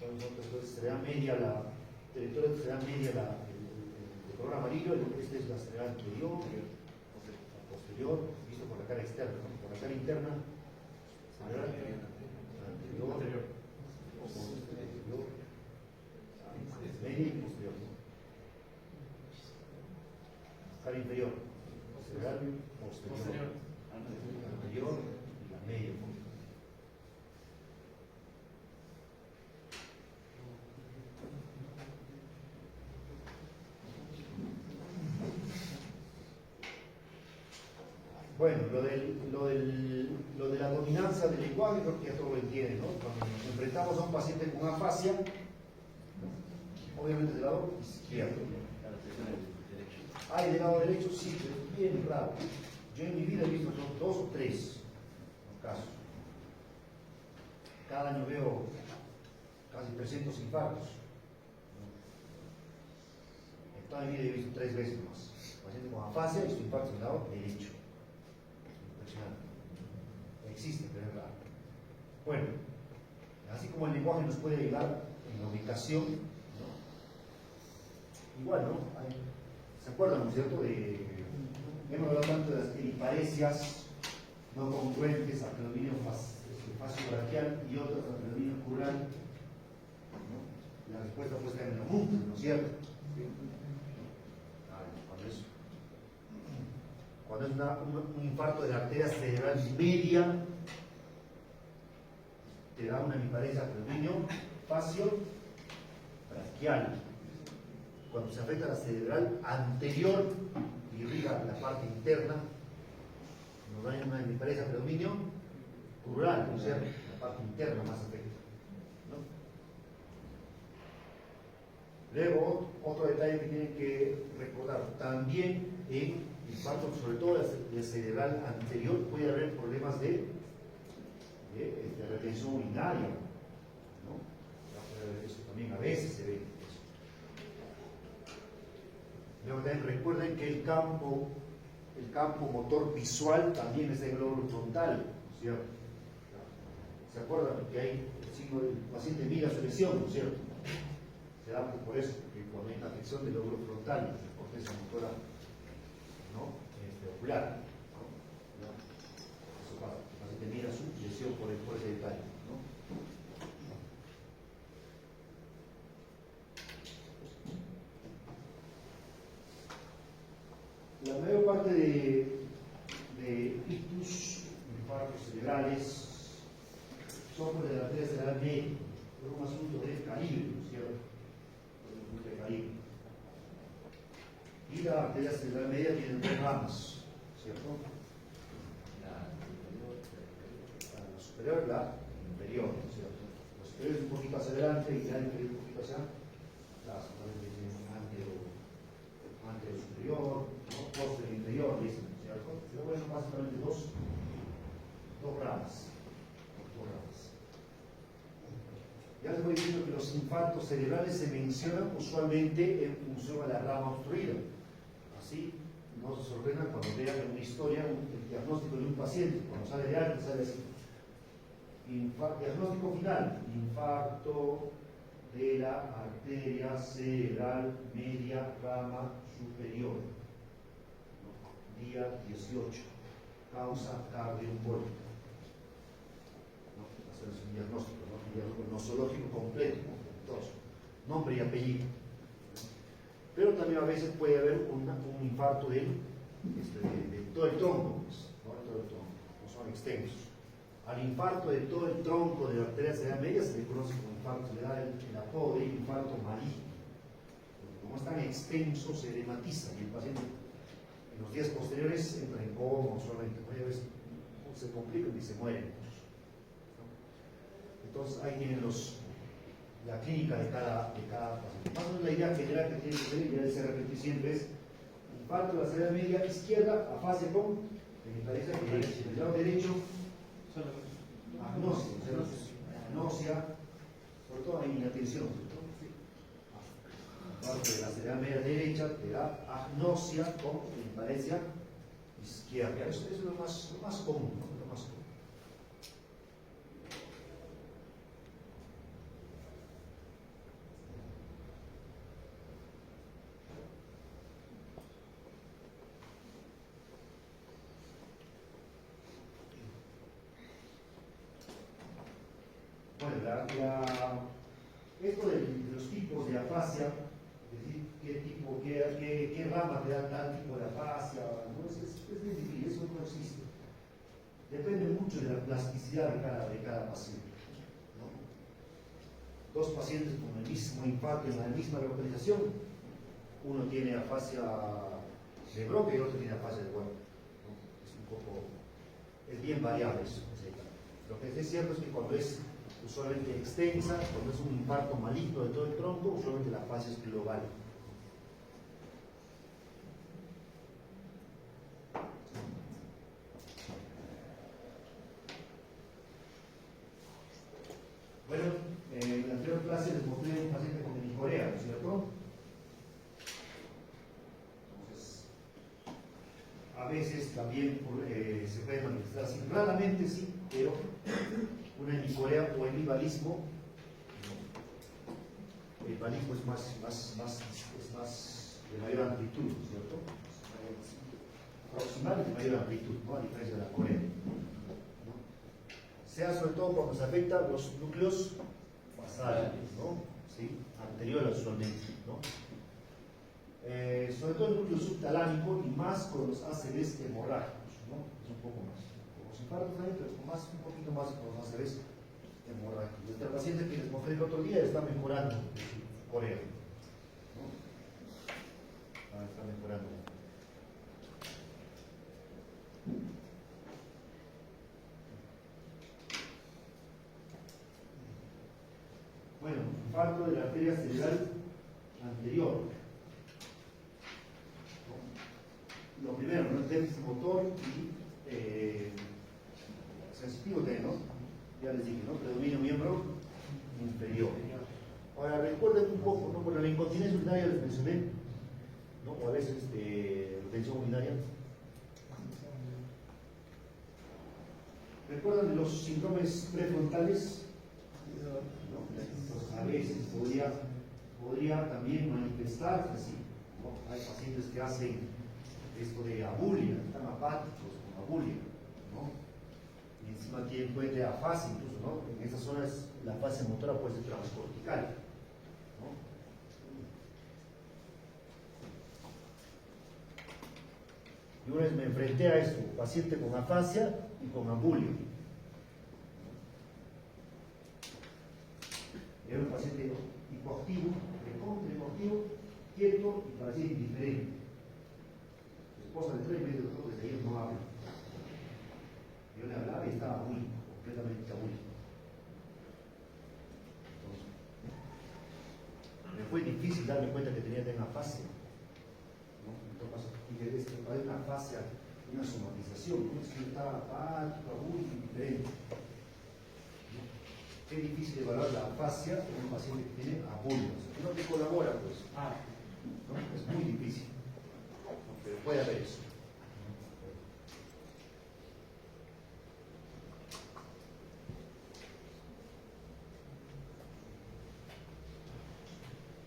Entonces, será media la territorio, será media el color amarillo. Este es la cerebral anterior, la posterior, visto por la cara externa, ¿no? Por la cara interna, cerebral anterior, posterior, media y posterior, ¿no? Cara inferior, cerebral posterior, anterior y la media. Bueno, lo de la dominancia del lenguaje, creo que ya todo lo entienden, ¿no? Cuando nos enfrentamos a un paciente con afasia, obviamente del lado izquierdo. Del lado derecho, sí, pero es bien raro. Yo en mi vida he visto dos o tres casos. Cada año veo casi 300 infartos. En toda mi vida he visto 3 veces más. Paciente con afasia, he visto infartos del lado derecho. Existe, pero es raro. Bueno, así como el lenguaje nos puede ayudar en la ubicación, ¿no? Igual, ¿no? ¿Se acuerdan, no es cierto? Hemos hablado tanto de las hemiparesias no congruentes, acrodominio facio-braquial y otras acrodominio crural, ¿no? La respuesta puede estar en el mundo, ¿no es cierto? Cuando es un infarto de la arteria cerebral media, te da una hemiparesia acrodominio facio-braquial. Cuando se afecta la cerebral anterior, irriga la parte interna, nos da una hemiparesia acrodominio crural, o sea, la parte interna más afecta, ¿no? Luego, otro detalle que tienen que recordar, también en infarto, sobre todo de cerebral anterior, puede haber problemas de retención urinaria, ¿no? Eso también a veces se ve. Luego también recuerden que el campo motor visual también es el lóbulo frontal, ¿no es cierto? ¿Se acuerdan que hay el signo del paciente mira su lesión, ¿no es cierto? Se da por eso, porque cuando hay una afección del lóbulo frontal, de la corteza motora, ¿no? Ocular, ¿no? Eso pasa, el paciente mira su lesión por ese detalle, ¿no? La mayor parte de ictus, infartos cerebrales, son por la arteria cerebral media, por un asunto de calibre, ¿no es cierto? Por un asunto de calibre. Y la arteria cerebral media tiene dos ramas, ¿cierto? La superior y la inferior, ¿no es cierto? La superior es un poquito hacia adelante y la inferior un poquito hacia atrás, antero superior, ¿no? Posterior inferior, dicen, ¿cierto? Pero bueno, básicamente dos ramas. Ya les voy diciendo que los infartos cerebrales se mencionan usualmente en función a la rama obstruida. Así no se sorprendan cuando vean en una historia el diagnóstico de un paciente, cuando sale de alta, sale así. Diagnóstico final: infarto de la arteria cerebral media rama superior. Día 18. Causa cardioembólica. Hacer un diagnóstico, ¿no? Un diagnóstico nosológico completo, entonces, nombre y apellido. Pero también a veces puede haber un infarto de todo el tronco, pues, ¿no? De todo el tronco, no son extensos. Al infarto de todo el tronco de la arteria cerebral media se le conoce como infarto, se le da el apodo de infarto maligno. Como es tan extenso, se edematiza y el paciente en los días posteriores entra en coma, solamente a veces se complican y se mueren. Entonces ahí tienen la clínica de cada paciente. Más o menos la idea general que tiene que tener, ya se repite siempre, es infarto de la cerebral media izquierda, afasia con vegetalización derecha. El lado derecho, agnosia, sobre todo hay inatención. Infarto de la cerebral media derecha te da agnosia con vegetalización izquierda. Eso es lo más común, ¿no? Lo más común. Bueno, esto de los tipos de afasia, es decir, qué rama te da tal tipo de afasia, ¿no? Es bien difícil, eso no existe. Depende mucho de la plasticidad de cada paciente, ¿no? Dos pacientes con el mismo infarto en la misma localización, uno tiene afasia de Broca y otro tiene afasia de Werner, ¿no? Es bien variable eso. Lo que es cierto es que cuando es usualmente extensa, cuando es un infarto maligno de todo el tronco, usualmente la afasia es global. Bueno, en la anterior clase les mostré un paciente con hemicorea, ¿no es cierto? Entonces, a veces también se puede manifestar así, raramente sí, pero una hemicorea o hemibalismo. El balismo es más de mayor amplitud, ¿no es cierto? Proximal y de mayor amplitud, ¿no? A diferencia de la corea, ¿no? Sea sobre todo cuando se afecta los núcleos basales, ¿no? ¿Sí? Anteriores usualmente, ¿no? Sobre todo el núcleo subtalámico y más con los ACVs hemorrágicos, ¿no? Es un poco más. Con los infartos también, pero un poquito más con los ACVs hemorrágicos. Este paciente que les mostré el otro día está mejorando su corea, ¿no? Está mejorando. Bueno, infarto de la arteria cerebral anterior. ¿No? Lo primero, ¿no? El déficit motor y sensitivo, ¿no? Ya les dije, ¿no? Predominio miembro inferior. Ahora recuerden un poco, ¿no? Por la incontinencia urinaria les mencioné, ¿no? O a veces retención urinaria. ¿Recuerdan los síndromes prefrontales? ¿No? Entonces, a veces podría podría también manifestarse así, ¿no? Hay pacientes que hacen esto de abulia, están apáticos con abulia, ¿no? Y encima puede tener afasia incluso, ¿no? En esas zonas la fase motora puede ser transcortical, ¿no? Y una vez me enfrenté a esto, paciente con afasia y con abulia. Era un paciente hipoactivo, hipoactivo, quieto y parecía indiferente. Mi esposa de 3 meses desde ayer no habla. Yo le hablaba y estaba abúlico, completamente abúlico. Entonces, me fue difícil darme cuenta que tenía una afasia, ¿no? Entonces, hay una afasia, una somatización, ¿no? Es que estaba apático, abúlico, indiferente. Es difícil evaluar la afasia en un paciente que tiene abulia, que no te colabora, pues. ¿No? Es muy difícil, ¿no? Pero puede haber eso.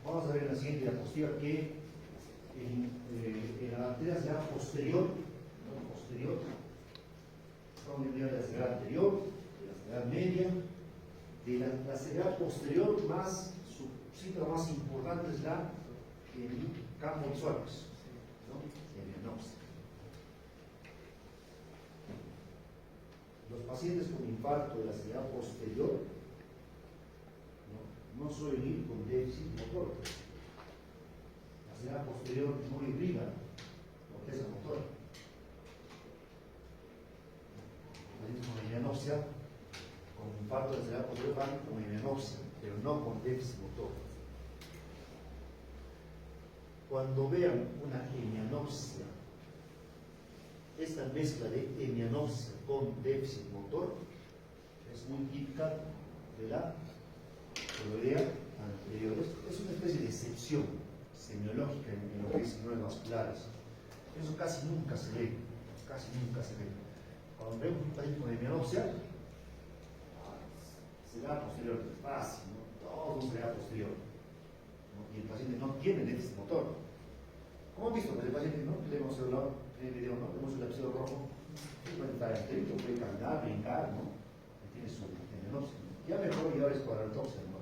Vamos a ver en la siguiente diapositiva que en la arteria cerebral posterior, ¿no? Posterior, estamos viendo de la cerebral anterior, de la cerebral media, de la cerebral posterior, más su síntoma más importante es la campo visual, ¿no? Hemianopsia. Los pacientes con infarto de la cerebral posterior no suelen ir con déficit motor. La cerebral posterior no irriga corteza motora. Los pacientes con hemianopsia, con infarto de la cerebral posterior, van con hemianopsia, pero no con déficit motor. Cuando vean una hemianopsia, esta mezcla de hemianopsia con déficit motor es muy típica de la colorea anterior. Es una especie de excepción semiológica en lo que es neuronas vasculares. Eso casi nunca se ve, casi nunca se ve. Cuando vemos un paciente con hemianopsia, será posterior fácil, ¿no? Todo será posterior, ¿no? Y el paciente no tiene déficit motor. Como han visto, el paciente, ¿no? Le hemos hablado en el video, ¿no? Tenemos el lápiz rojo, puede estar enterito, puede caminar, brincar, ¿no? Tiene su hemianopsia. Ya mejor llevar escuadrotopsia, ¿no?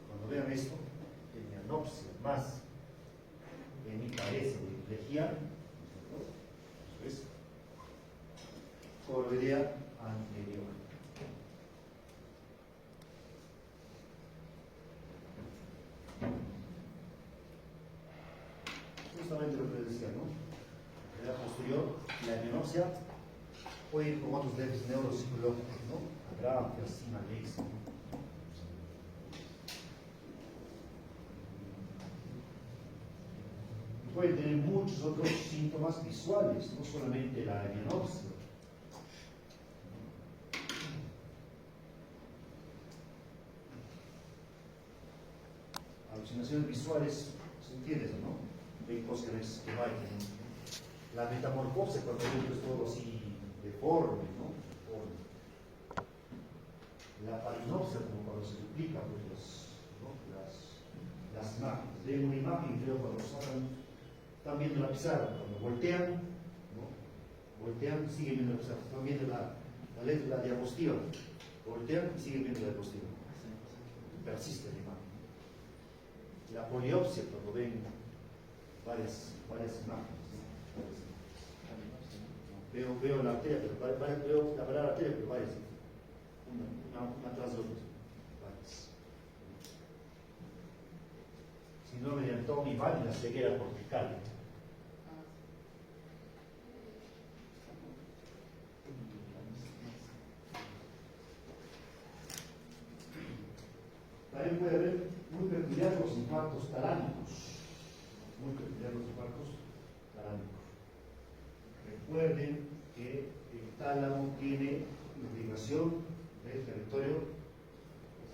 Cuando vean esto, hemianopsia más hemiparesia de lejía, ¿no? Eso es corvedea anterior. Justamente lo que les decía, ¿no? La posterior, la hemianopsia puede ir con otros déficits neuropsicológicos, ¿no? Agrafias, sinalexia, ¿no? Puede tener muchos otros síntomas visuales, no solamente la hemianopsia. Alucinaciones visuales, ¿se entiende eso, no? Ven cosas que no hay. La metamorfosis, cuando es todo así deforme, ¿no? Deforme. La palinopsia, como cuando se duplica, pues las imágenes. Ven una imagen y creo cuando sacan, están viendo la pizarra, cuando voltean, ¿no? Voltean, siguen viendo la pizarra, están viendo la letra, la diapositiva, voltean y siguen viendo la diapositiva. Persiste la imagen. La poliopsia, cuando ven varias imágenes, ¿no? Veo la arteria, pero veo la palabra arteria, pero varias, una tras de otra, varias. Síndrome de Anton-Ivan y la ceguera cortical. También puede haber muy peculiar los infartos talámicos. Muy peculiar los infartos talámicos. Recuerden que el tálamo tiene irrigación del territorio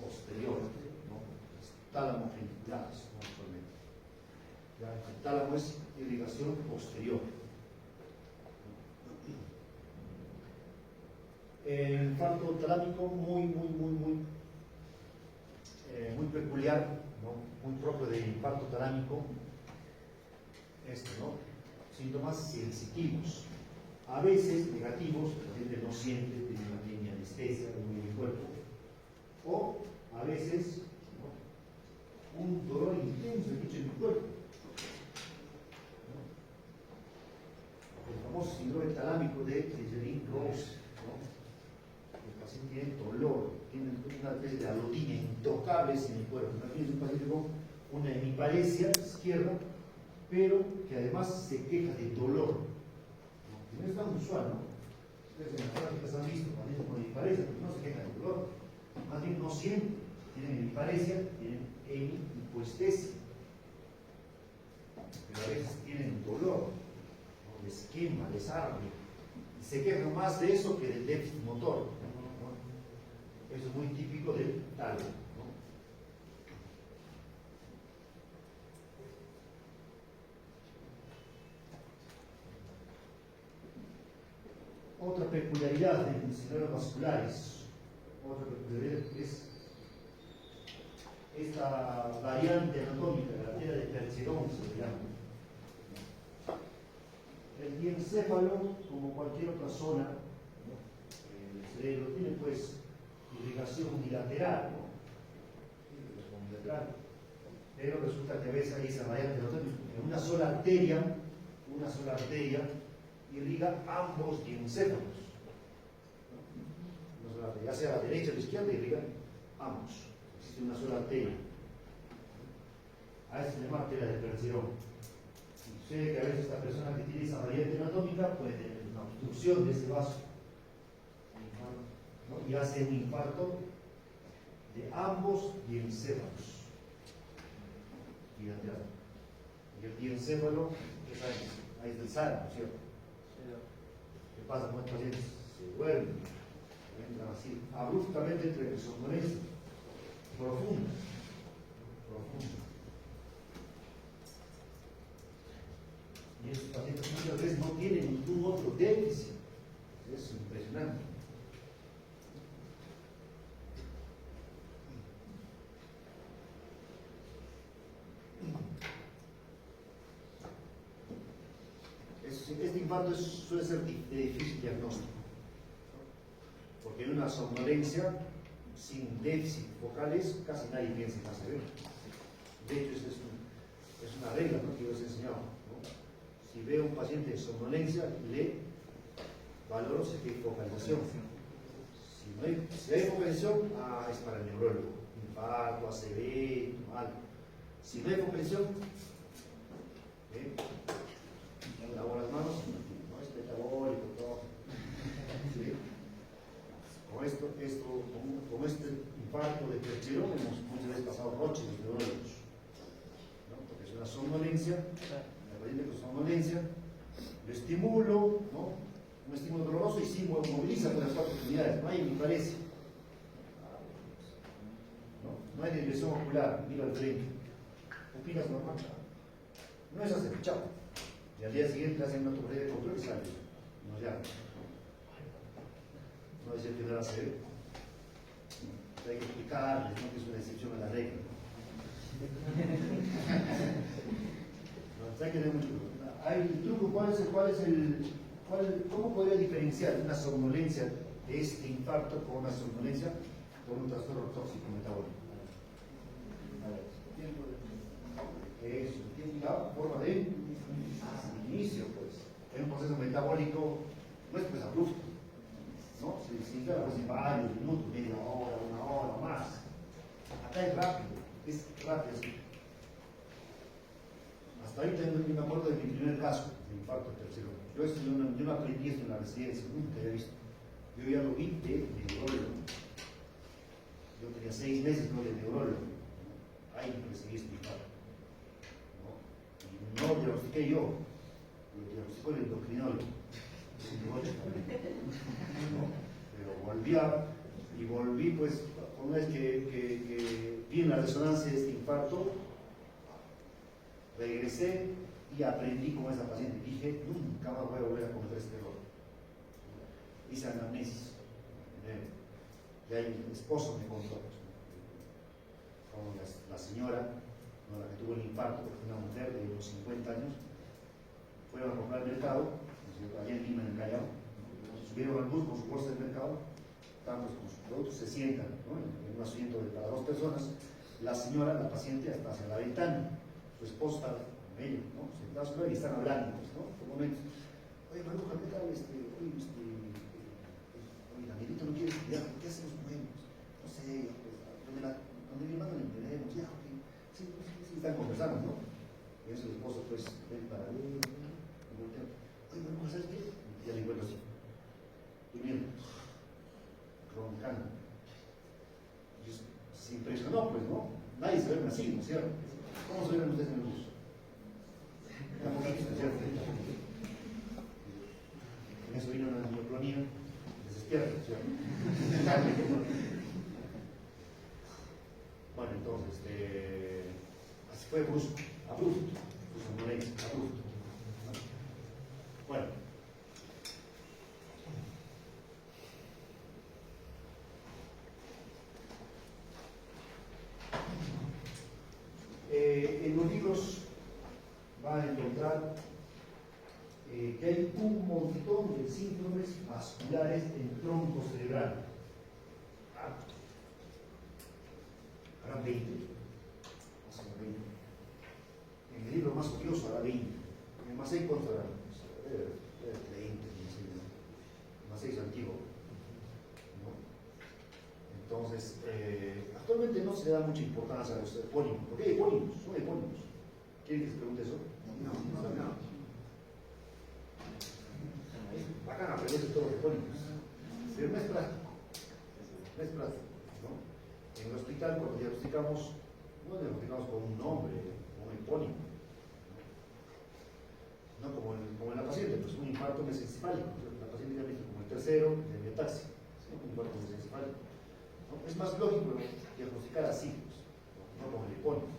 posterior, ¿no? Tálamo genitales, no solamente. El tálamo es irrigación posterior. El infarto talámico muy muy peculiar, ¿no? Muy propio del infarto talámico, ¿no? Síntomas sensitivos, a veces negativos, el paciente no siente, tiene anestesia, no mueve el cuerpo, o a veces, ¿no? Un dolor intenso en el cuerpo, ¿no? El famoso síndrome talámico de Dejerin-Roux, ¿no? El paciente tiene dolor, tiene una especie de alotina intocables en el cuerpo. También es un paciente con una hemiparesia izquierda, pero que además se queja de dolor, ¿no? Que no es tan usual, ¿no? Ustedes en las prácticas han visto pacientes con hemiparesia, pero no se quejan de dolor, más bien no sienten, tienen hemiparesia, tienen hemihipoestesia, pero a veces tienen dolor, ¿no? Les quema, les arde, y se quejan más de eso que del déficit motor, ¿no? Eso es muy típico del tálamo, ¿no? Otra peculiaridad de los síndromes vasculares, otra peculiaridad es esta variante anatómica, la arteria de Percherón se le llama. El diencéfalo, como cualquier otra zona, ¿no? El cerebro tiene pues irrigación unilateral, ¿no? Unilateral. Pero resulta que a veces hay esa variante anatómica, en una sola arteria irriga ambos diencéfalos, ¿no? Ya sea a la derecha o a la izquierda, irriga ambos. Existe una sola arteria. A eso se llama arteria de Percherón. Sucede que a veces esta persona que tiene esa variante anatómica puede tener una obstrucción de ese vaso, ¿no? Y hace un infarto de ambos diencéfalos bilateral. Y el diencéfalo es ahí es del sano, ¿no es cierto? ¿Qué pasa con estos pacientes? Se duermen, entran así abruptamente entre somnolencia profunda. Y estos pacientes muchas veces no tienen ningún otro déficit. Es impresionante. Este infarto suele ser de difícil diagnóstico, ¿no? Porque en una somnolencia sin déficit vocales casi nadie piensa en ACV. De hecho, es una regla, ¿no?, que yo les he enseñado, ¿no? Si veo un paciente de somnolencia, le valoro si hay focalización. Si hay focalización, es para el neurólogo. Infarto, ACV, algo. Si no hay focalización, lavo las manos, no es metabólico, todo. ¿Sí? Con este infarto de Percherón hemos muchas veces pasado roches los neurólogos, ¿no? Porque es una somnolencia, la paciente con somnolencia, lo estimulo, ¿no? Un estímulo doloroso y sí moviliza con las cuatro extremidades, no hay hemiparesia, no hay desviación ocular, mira al frente, pupilas normal, no es hacer chao. Y al día siguiente hacen una tomografía de control y sale. No, ya. No dice que no la se ve. Hay que explicarles, ¿no?, que es una excepción a la regla. No, hay que tener mucho truco. Hay un truco. ¿Cómo podría diferenciar una somnolencia de este infarto con una somnolencia con un trastorno tóxico metabólico? Eso, tiene la forma de inicio, pues. Es un proceso metabólico, no es pues abrupto, ¿no? Si claro, pues en varios minutos, media hora, una hora o más. Acá es rápido. Así. Hasta ahorita yo me acuerdo de mi primer caso de infarto tercero. Yo no aprendí esto en la residencia, nunca había visto. Yo ya lo vi de neurólogo. Yo tenía 6 meses no de neurólogo. Ahí recibí este infarto, ¿no? Y no lo diagnostiqué yo, lo diagnosticó el endocrinólogo. ¿No? Pero volví pues, una vez que vi en la resonancia de este infarto, regresé y aprendí con esa paciente. Dije, nunca más voy a volver a cometer este error. Hice anamnesis. Ya mi esposo me contó. como la señora, ¿no? La que tuvo el infarto, que fue una mujer de unos 50 años, fueron a comprar al mercado, allá en Lima, en el Callao, subieron al bus con su bolsa del mercado, estaban con sus productos, se sientan, ¿no? En un asiento para dos personas, la señora, la paciente, está hacia la ventana, su esposo está con ella, ¿no? Sentados y están hablando, pues, ¿no? Por momentos. Oye, Maruja, ¿qué tal? Oye, Danielito no quiere estudiar, ¿qué hacemos con él? No sé, pues, donde mi hermano le entenderemos, ya, ok. Sí, están conversando, ¿no? Y eso el esposo, pues, ven para él, oye, Maruja, ¿sabes qué? Y ya le encuentro así, durmiendo, roncando. Y se impresionó, pues, ¿no? Nadie se duerme así, ¿no es cierto? ¿Cómo se duermen ustedes en el bus? En eso vino una neumonía, desespierta, ¿cierto? Bueno, entonces, así fue brusco, abrupto, abrupto. Bueno. En los libros va a encontrar que hay un montón de síndromes vasculares en tronco cerebral. Harán 20. En el libro más curioso hará 20. En el más 6, ¿cuánto hará? 30, más 6 antiguo. ¿No? Entonces, actualmente no se le da mucha importancia a los epónimos. ¿Por qué epónimos? Son epónimos. ¿Quieren que se pregunte eso? No. Bacán aprenderse todos los epónimos. Pero no es práctico. No es práctico, ¿no? En el hospital, cuando diagnosticamos, no diagnosticamos con un nombre, con un epónimo. No como en la paciente, pues un infarto mesencefálico. La paciente ya me dijo como el tercero, de metaxia, ¿no? Un infarto mesencefálico. ¿No? Es más lógico diagnosticar así, pues, no con el epónimo.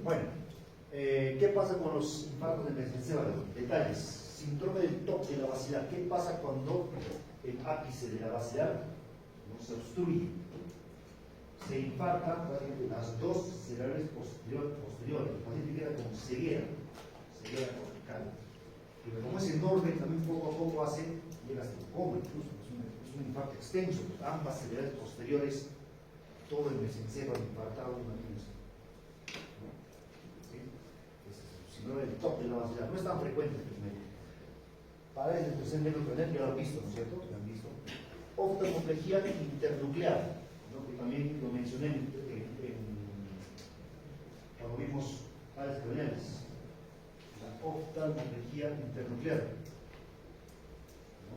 Bueno, ¿qué pasa con los infartos de mesencéfalo? Detalles. Síndrome del TOC de la basilar. ¿Qué pasa cuando el ápice de la basilar no se obstruye? Se infartan las dos cerebrales posteriores. El paciente queda con ceguera cortical. Pero como es enorme, también poco a poco llega hasta el coma, incluso. Es un infarto extenso. Ambas cerebrales posteriores, todo el mesencéfalo infartado, imagínense. Síndrome del TOC de la basilar. No es tan frecuente primero. Para el tercer neuroperonel, ya lo han visto, ¿no es cierto? ¿Lo han visto? Oftalmoplegia internuclear, ¿no? Que también lo mencioné cuando vimos pares peroneales. La oftalmoplegia internuclear. ¿No?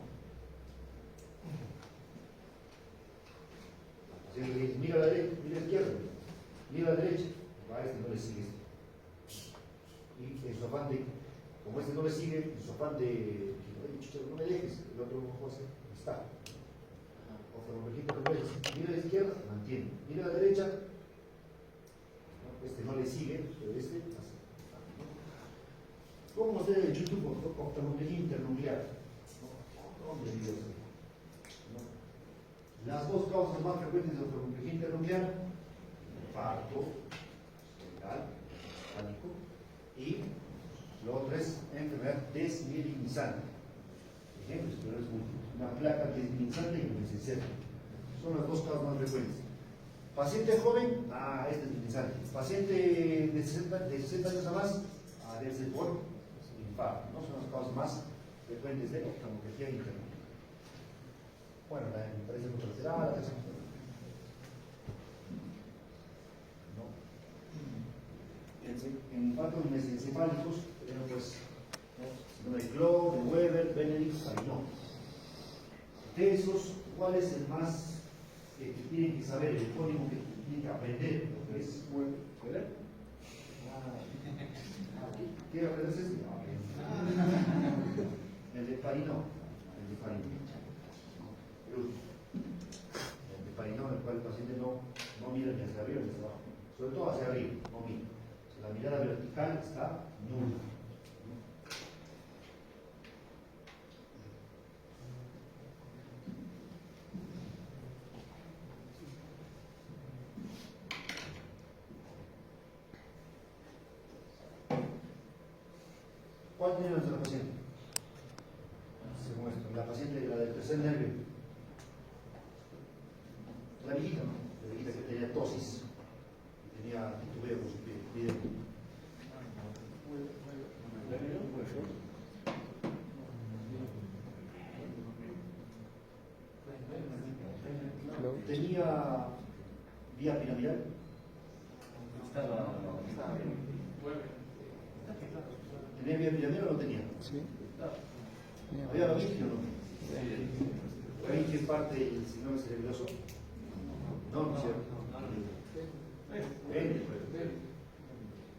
La paciente dice, mira a la derecha, mira a la izquierda, mira a la derecha. A este no le sigue esto. Y en su afán de, como este no le sigue, en su afán de, no me dejes, el otro José está. Mira a la izquierda, mantiene. Mira a la derecha, este no le sigue, pero este así. ¿Cómo hacer el YouTube oftalmología internuclear? Hombre Dios. Las dos causas más frecuentes de oftalmología internuclear: infarto cerebral, pánico, y lo otro es enfermedad desmielinizante. Ejemplos, pero es una placa desmielinizante y mesencéfalo. Son las dos causas más frecuentes. Paciente joven, es desmielinizante. Paciente de 60 años a más, debe ser por infarto, ¿no? Son las causas más frecuentes de oftalmología interna. Bueno, la interés contralateral, la tercera. En infartos mesencefálicos tenemos pues síndrome de Claude, de Weber, Benedict, Parinot. De esos, ¿cuál es el más que tienen que saber, el código que tienen que aprender? Lo que es Weber. ¿Quiere aprenderse ese? El de Parinot. El de Parinot, en el cual el paciente no mira ni hacia arriba ni hacia abajo. Sobre todo hacia arriba, no mira. La mirada vertical está nula. ¿Cuál tenía nuestra paciente? Se muestra, la paciente, la del tercer nervio. La viejita, ¿no? La viejita que tenía tosis, tenía titubeo con su pie. Tenía vía piramidal. ¿Tenía vía piramidal o no tenía? Sí. ¿Había laringe o no? ¿Laringe es parte del síndrome cerebeloso? No, no es cierto.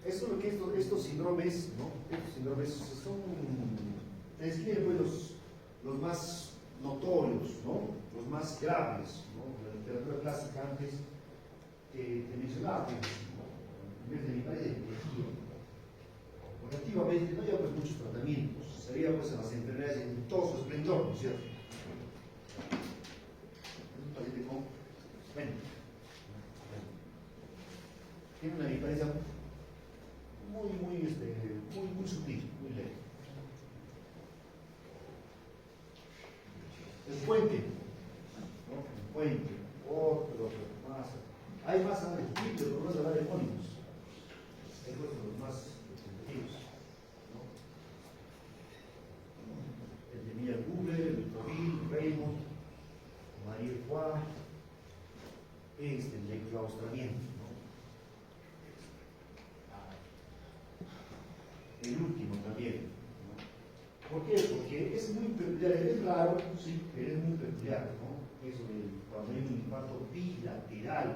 Eso es lo que estos síndromes, ¿no? Estos síndromes son, te describen pues, los más notorios, ¿no? Los más graves, ¿no? La literatura clásica antes te mencionaba, en vez de mi país, porque activamente no había pues muchos tratamientos, se veía pues en las enfermedades en todo su esplendor, ¿no es cierto? Un paciente con, bueno, tiene una diferencia muy sutil, muy leve. El puente, ¿no? El puente, otro más. Hay más adjetivos, pero no hablar de homónimos. Hay los más adjetivos, ¿no? El de Miller Google, el Tobin, Raymond, Marie Juan, el de enclaustramiento, ¿no? El último también, ¿no? ¿Por qué? Porque es muy peculiar, es raro, sí, pero es muy peculiar, ¿no? Eso de cuando hay un infarto bilateral,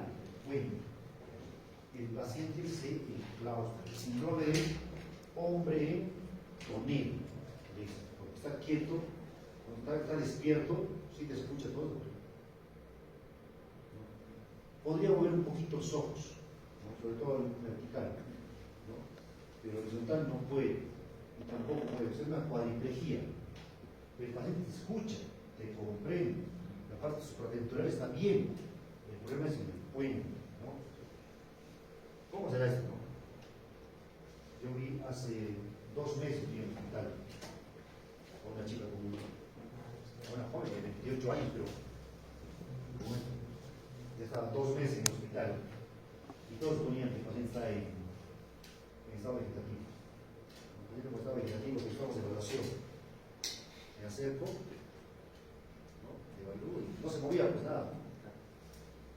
bueno, el paciente se enclaustra, el síndrome de hombre tonel, porque está quieto, cuando está despierto, sí te escucha todo, ¿no? Podría mover un poquito los ojos, ¿no? Sobre todo en vertical, ¿no? Pero horizontal no puede, y tampoco puede ser una cuadriplejía. El paciente te escucha, te comprende, la parte supratemporal está bien, el problema es en el puente, ¿no? ¿Cómo será esto, no? Yo vi hace 2 meses en el hospital a una chica como una joven de 28 años, pero ya estaba 2 meses en el hospital y todos ponían que el paciente está en estado vegetativo. El paciente en estado vegetativo, que estamos en evaluación. Me acerco, ¿no? Evalúo y no se movía, pues nada.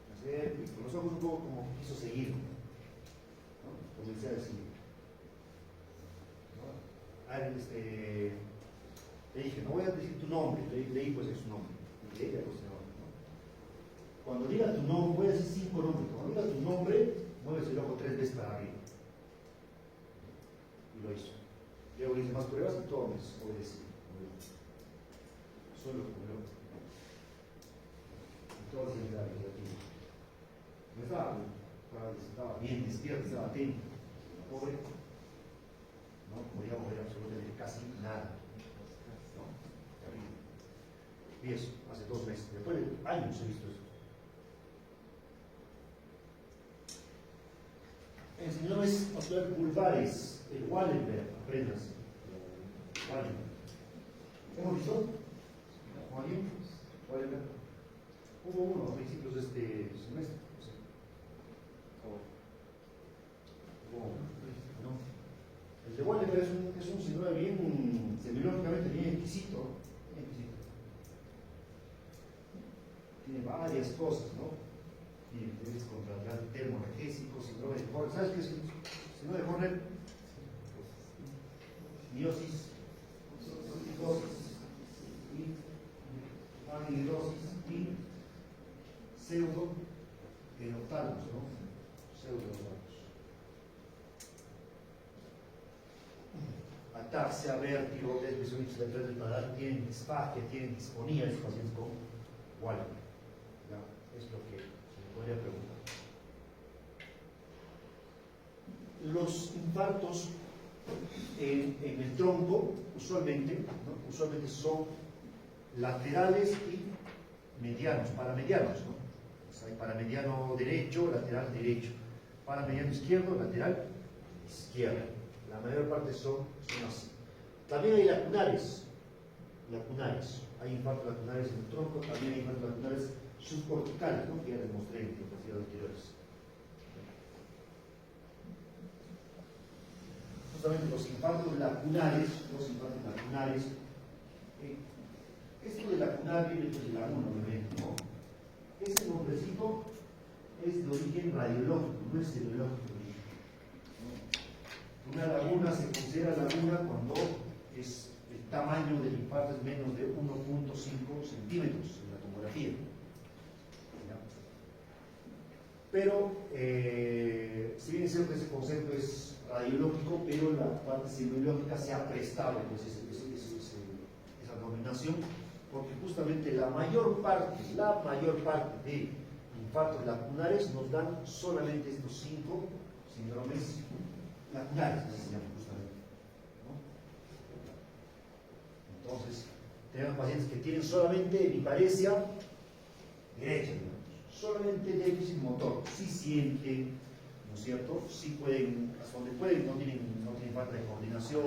Me acerco y con los ojos un poco como quiso seguir, ¿no? Comencé a decir, ¿no? Le dije, no voy a decir tu nombre, leí pues su nombre. Y ella pues se nombre, ¿no? Cuando diga tu nombre, voy a decir 5 nombres. Cuando diga tu nombre, mueves el ojo 3 veces para arriba. Y lo hizo. Luego hice más pruebas y todo me obedecí. Solo como y todo se quedaba vegetativo. No estaba bien despierto, estaba atento. Pobre. No podía mover absolutamente casi nada. ¿No? Y eso, hace 2 meses. Después de años he visto eso. En síndromes oculares vulvares, el Wallenberg, aprendas. Wallenberg. ¿Hemos visto? ¿Alguien? Wallenberg. Hubo uno a principios de este semestre. ¿No? El de Wallenberg es un síndrome bien, semiológicamente bien exquisito. Bien exquisito. Tiene varias cosas, ¿no? Tiene interés contra el termoanergésico, síndrome de Horner. ¿Sabes qué es el síndrome de Horner? Miosis, psicosis y amilosis y pseudo-enoptalos, ¿no? Pseudo-enoptalos. Ataxia, vértigo, desviación del paladar, tienen disfagia, tienen disfonía de los pacientes con Wallenberg. Es lo que se me podría preguntar. Los infartos en el tronco usualmente, ¿no? Usualmente son laterales y medianos, paramedianos, ¿no? O sea, hay paramediano derecho, lateral derecho, paramediano izquierdo, lateral izquierdo. La mayor parte son así. También hay lacunares. Hay infartos lacunares en el tronco, también hay infartos lacunares subcorticales, ¿no? Que ya les mostré en diapositivas anteriores. Justamente los infartos lacunares, esto de lacunar viene de laguna, obviamente, ¿no? Ese nombrecito es de origen radiológico, no es serológico. Una laguna se considera laguna cuando el tamaño del infarto es menos de 1.5 centímetros en la tomografía. ¿Ya? Pero, si bien es cierto que ese concepto es radiológico, pero la parte semiológica se ha prestado pues, esa denominación, porque justamente la mayor parte de infartos lacunares nos dan solamente estos 5 síndromes lacunares, así se llaman justamente, ¿no? Entonces, tenemos pacientes que tienen solamente hemiparesia derecha, digamos, solamente déficit motor, sí sienten, ¿no es cierto? Sí pueden, hasta donde pueden, no tienen falta de coordinación,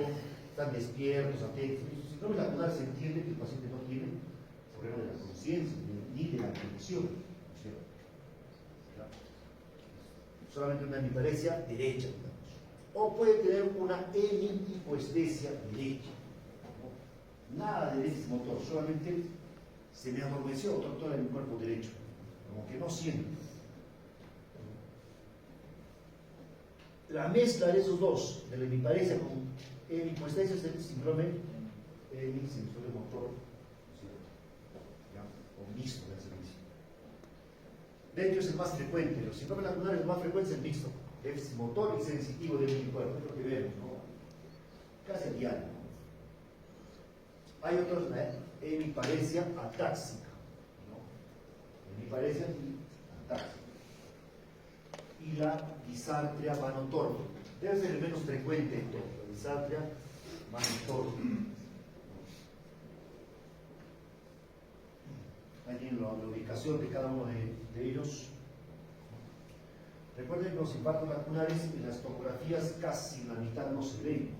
están despiertos, atentos. Si no lacunar se entiende que el paciente no tiene problema de la conciencia ni de la atención, ¿no es cierto? ¿Ya? Solamente una hemiparesia derecha, digamos. O puede tener una hemihipoestesia derecha, ¿no? Nada de déficit motor, solamente se me adormeció toda en el cuerpo derecho, como que no siente. La mezcla de esos dos, de la hemiparesia con hemihipoestesia, es el síndrome motor, ¿sí? O mixto, de servicio. De hecho, es el más frecuente. Los síndromes lacunares más frecuentes es el mixto. Déficit motor y sensitivo de mi cuerpo, es lo que vemos, ¿no? Casi a diario, ¿no? Hay otros, hemiparesia atáxica, ¿no? Hemiparesia atáxica. Y la disartria manotorta. Debe ser el menos frecuente de todo, la disartria manotorta. Ahí tienen la ubicación de cada uno de ellos. Recuerden que los infartos lacunares en las tomografías casi la mitad no se ven.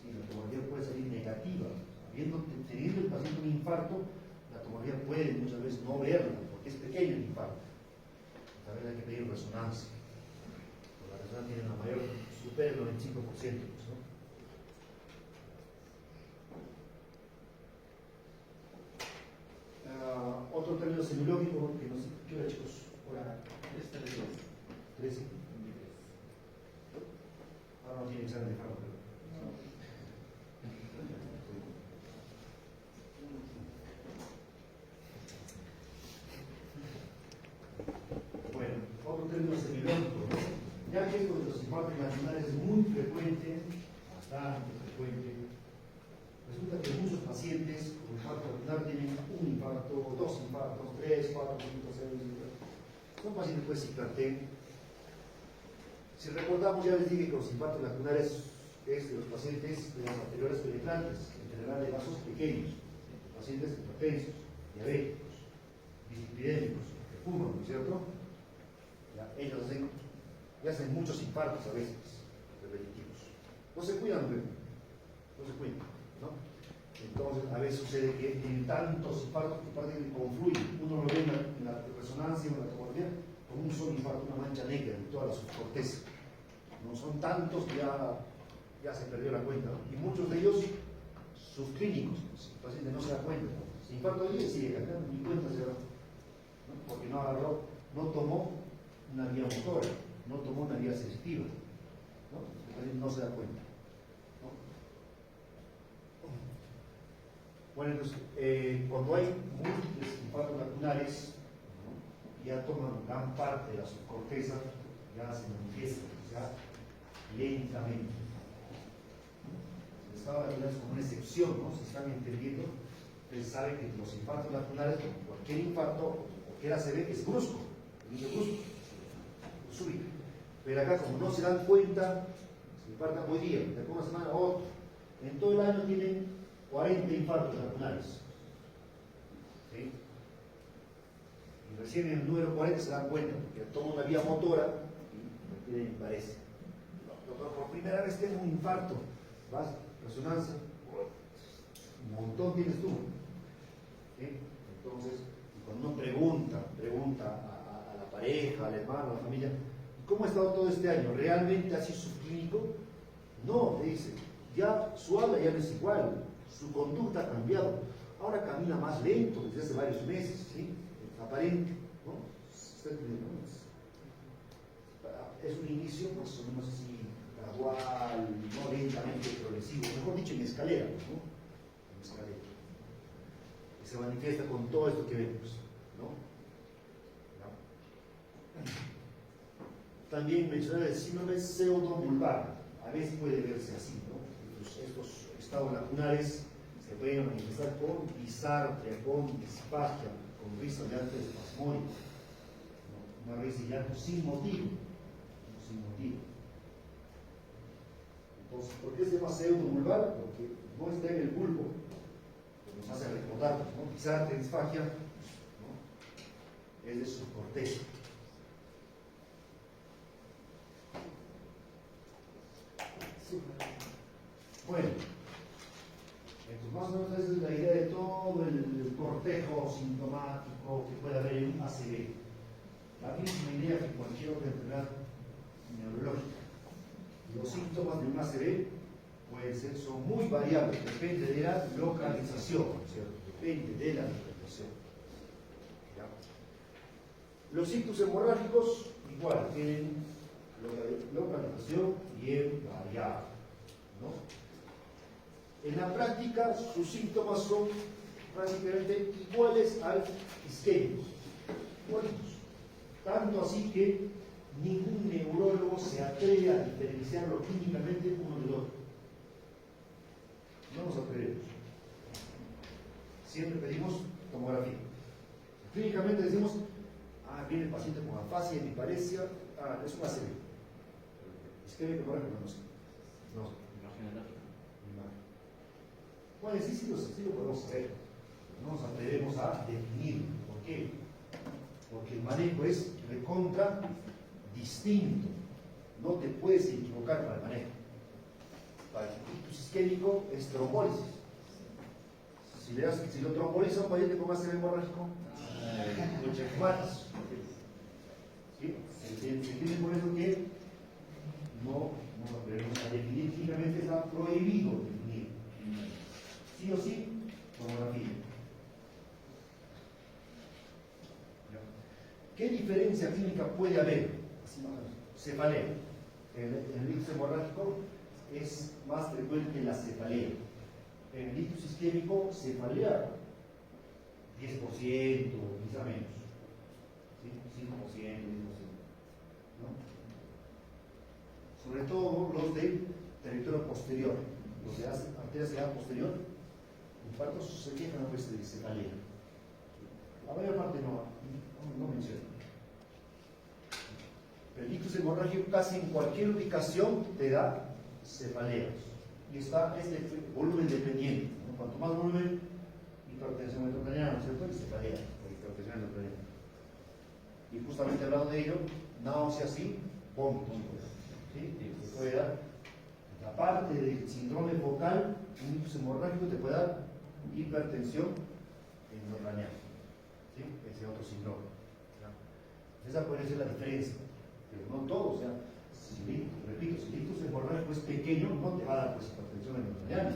Sí, la tomografía puede salir negativa. Teniendo el paciente un infarto, la tomografía puede muchas veces no verla, porque es pequeño el infarto. Tal vez hay que pedir resonancia. La resonancia tiene la mayor, supera el 95%. Pues, ¿no? Otro término semiológico que nos... ¿Qué hora, chicos? Hora 13. Ahora no tiene examen de fármaco. Bueno, otro término semiológico, ¿no? Ya que esto de los infartos lacunares es muy frecuente, bastante frecuente, resulta que muchos pacientes con infarto lacunar tienen un infarto, 2 infartos, 3, 4, 5, 6. Son pacientes pues hipertensos. Si recordamos, ya les dije que los infartos lacunares es de los pacientes de las arteriolas penetrantes, en general de vasos pequeños, pacientes hipertensos, diabéticos, dislipidémicos, que fuman, ¿no es cierto? Ya, ellos hacen muchos infartos a veces, repetitivos. No se cuidan, no se cuidan, ¿no? Entonces, a veces sucede que tienen tantos infartos que parece que confluyen. Uno lo ve en la resonancia o en la tomografía con un solo infarto, una mancha negra en toda la subcorteza. No son tantos que ya se perdió la cuenta, ¿no? Y muchos de ellos subclínicos, pues, el paciente no se da cuenta, ¿no? Si infarto de 10, sigue acá, ni cuenta se da, ¿no? Porque no agarró, no tomó una vía motora, no tomó una vía sensitiva, ¿no? El paciente no se da cuenta, ¿no? Bueno, entonces, cuando hay múltiples infartos lacunares, ¿no? Ya toman gran parte de la subcorteza, ya se manifiesta, ya lentamente. El estado lacunar es como una excepción, ¿no? Si están entendiendo, ustedes saben que los infartos lacunares, cualquier infarto, cualquier ACV, es brusco, súbito. Pero acá, como no se dan cuenta, se infartan hoy día, de una semana a otra. En todo el año tienen 40 infartos lacunares. ¿Sí? Y recién en el número 40 se dan cuenta, porque toma una vía motora y me parece. Doctor, por primera vez tengo un infarto. Vas, resonancia, un montón tienes tú. ¿Sí? Entonces, cuando uno pregunta a la pareja, al hermano, a la familia, ¿cómo ha estado todo este año? ¿Realmente ha sido su clínico? No, te dice, ya su habla ya no es igual, su conducta ha cambiado, ahora camina más lento desde hace varios meses, ¿sí? Aparente, ¿no? Es un inicio más o menos así, gradual, no lentamente progresivo, mejor dicho, en escalera, ¿no? En escalera. Y se manifiesta con todo esto que vemos, ¿no? También mencionar el síndrome pseudo-vulvar, a veces puede verse así, ¿no? Estos estados lacunales se pueden manifestar con disartria, con disfagia, con risa de llanto espasmódico, ¿no? Una risa de llanto sin motivo. Entonces, ¿por qué se llama pseudo-vulvar? Porque no está en el bulbo, que nos hace recordar, ¿no? Disartria, disfagia, ¿no? Es de su corteza. Bueno, entonces más o menos esa es la idea de todo el cortejo sintomático que puede haber en un ACV. La misma idea que cualquier otra enfermedad neurológica. Los síntomas de un ACV son muy variables, depende de la localización, ¿cierto? Depende de la localización. ¿Ya? Los ictus hemorrágicos, igual, tienen localización bien variable, ¿no? En la práctica, sus síntomas son prácticamente iguales al isquémico, igualitos. Tanto así que ningún neurólogo se atreve a diferenciarlo clínicamente uno del otro. No nos atrevemos. Siempre pedimos tomografía. Clínicamente decimos, viene el paciente con afasia, hemiparesia, es un ACV. Isquémico, por ejemplo, no sé. Bueno, sí lo podemos saber. No nos atrevemos a definirlo. ¿Por qué? Porque el manejo es recontra distinto. No te puedes equivocar para el manejo. Para el ictus isquémico es trombólisis. Si lo tromboliza un paciente con ACV hemorrágico, lo checkmatas. ¿Sí? Se entiende por eso que no nos atrevemos a definir clínicamente, está prohibido definir. Sí o sí, tomografía. ¿Qué diferencia clínica puede haber? Cefalea. El ictus hemorrágico es más frecuente la cefalea. En el ictus isquémico, cefalea 10%, quizá menos. ¿Sí? 5%, 10%. ¿No? Sobre todo los del territorio posterior, los de arteria cerebral posterior, infartos se quejan a veces de cefalea. La mayor parte no menciona. Pero el ictus hemorrágico casi en cualquier ubicación te da cefaleas. Y está este volumen dependiente, ¿no? Cuanto más volumen, hipertensión intracraniana, ¿no es cierto? Y cefalea, o hipertensión intracraniana. Y justamente hablando de ello, náuseas y vómitos. ¿Sí? Te puede dar, aparte del síndrome focal, un ictus hemorrágico te puede dar hipertensión intracraniana. ¿Sí? Ese otro síndrome. ¿Ya? Esa puede ser la diferencia, pero no todo. O sea, repito, si el ictus hemorrágico es pequeño, no te va a dar pues, hipertensión intracraniana,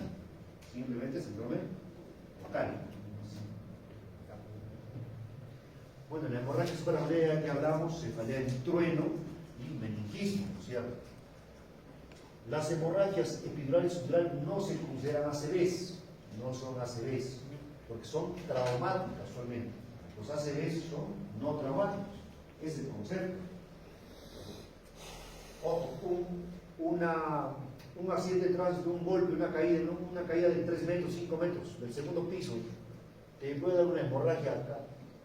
simplemente síndrome focal. Bueno, en la hemorragia subaracnoidea que hablamos, cefalea en trueno y meningismo, ¿no es cierto? Las hemorragias epidurales subdurales no se consideran ACVs, no son ACVs, porque son traumáticas solamente. Los ACVs son no traumáticos, es el concepto. Ojo, un accidente de tránsito, un golpe, una caída de 3 metros, 5 metros del segundo piso, te puede dar una hemorragia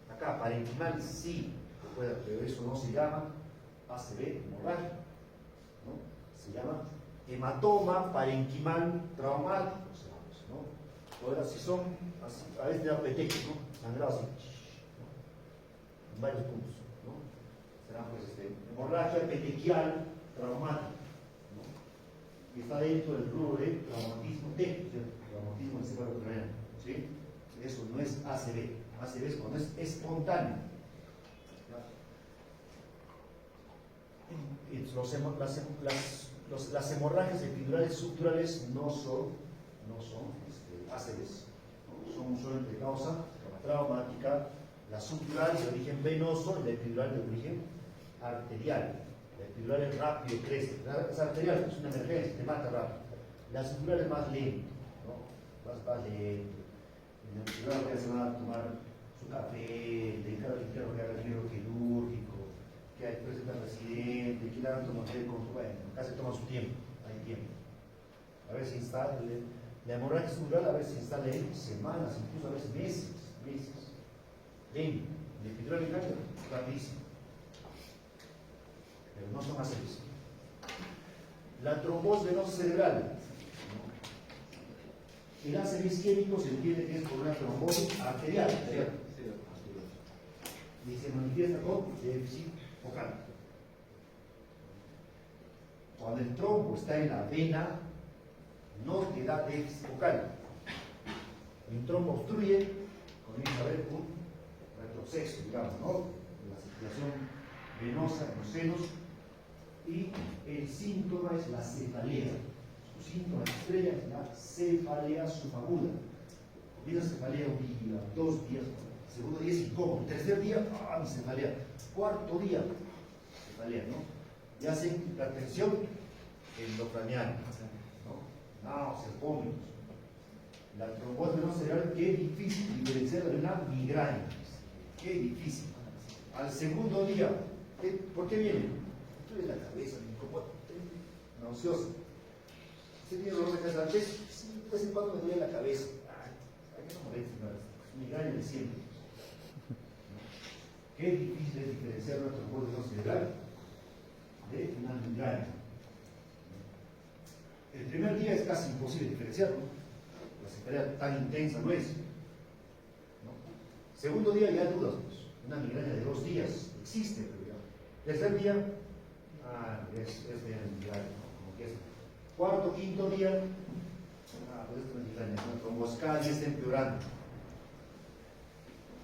acá, parenquimal, sí, puede, pero eso no se llama ACV hemorrágico, ¿no? Se llama hematoma parenquimal traumático, ¿no? Ahora, si son, así, a veces te da peteco, ¿no? Sangrado así, ¿no? En varios puntos, ¿no? Será pues hemorragia petequial traumática, ¿no? que está dentro del rubro de traumatismo T, traumatismo encefalocraniano, ¿sí? Eso no es ACV. ACV es cuando es espontáneo. Las hemorragias epidurales subdurales no son ACVs, ¿no? Son usualmente de causa traumática. La subdural de origen venoso y la epidural de origen arterial. La epidural es rápido, crece. Es arterial, es una emergencia, te mata rápido. La subdural es más lento, ¿no? Más lento. En la epidural se va a tomar su café, le encarga que haga el giro quirúrgico, que presenta al residente, que le hagan tomotel con su, bueno, acá se toma su tiempo, hay tiempo. A ver si instala, la hemorragia subdural a veces se instala en semanas, incluso a veces meses. Lento, la epidural de cambio, rapidísimo. Pero no son ACVs. La trombosis venosa cerebral. El ACV isquémico se entiende que es por una trombosis arterial, y se manifiesta con déficit focal. Cuando el trombo está en la vena, no te da déficit focal. El trombo obstruye, comienza a haber un retroceso, digamos, ¿no? La circulación venosa en los senos, y el síntoma es la cefalea. Su síntoma estrella es la cefalea subaguda. Comienza cefalea un día, 2 días, segundo día es incómodo, tercer día, mi cefalea, cuarto día, cefalea, ¿no? Y hacen hipertensión endocraniana, ¿no? Náuseas, vómitos. La trombosis venosa cerebral, qué difícil diferenciarla de una migraña. Qué difícil. Al segundo día, ¿por qué viene? Estoy en la cabeza, me incomoda, nauseosa. ¿Usted tiene dolor de cabeza antes? Sí, de vez en cuando me duele la cabeza. Ay, que no moleste, migraña de siempre. Qué difícil es diferenciar una trombosis venosa cerebral de una migraña. El primer día es casi imposible diferenciarlo. La cefalea tan intensa no es. Segundo día ya dudas, pues. Una migraña de 2 días existe, pero ya. Tercer día, es de migraña, ¿no? Como que es. Cuarto, quinto día, pues esto no es migraña, ¿no? Como cada día está empeorando.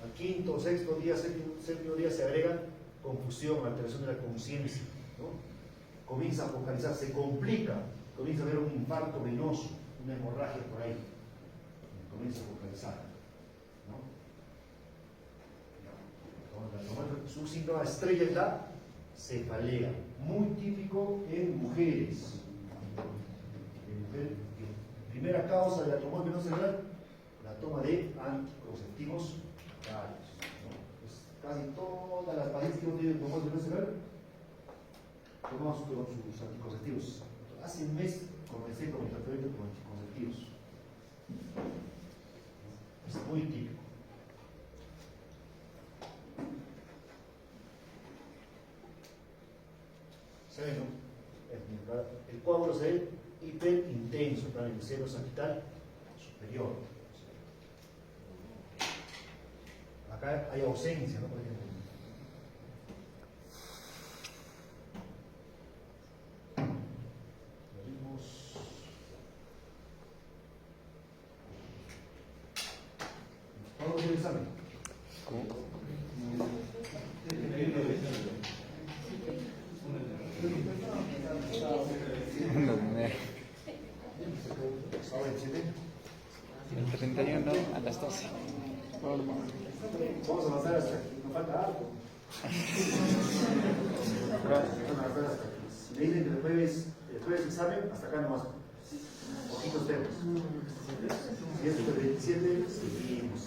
Al quinto, sexto día, séptimo día se agrega confusión, alteración de la conciencia, ¿no? Comienza a focalizar, se complica, comienza a haber un infarto venoso, una hemorragia por ahí, comienza a focalizar, ¿no? Su síntoma estrella es la cefalea, muy típico en mujeres. Primera causa de la trombosis venosa cerebral, la toma de anticonceptivos orales, ¿no? Pues casi todas las pacientes que no tienen trombosis venosa cerebral tomamos sus anticonceptivos. Hace un mes comencé con mi tratamiento con anticonceptivos. Es muy típico. ¿Saben, no? El coágulo se ve hiperintenso para el seno sagital superior. Acá hay ausencia, ¿no? Por ejemplo. Vamos a hacer el examen. ¿Cómo? El 31 a las 12. Vamos a avanzar hasta aquí. Nos falta algo. Me dicen que el jueves examen, hasta acá nomás. Poquitos temas. Si es el 27, seguimos.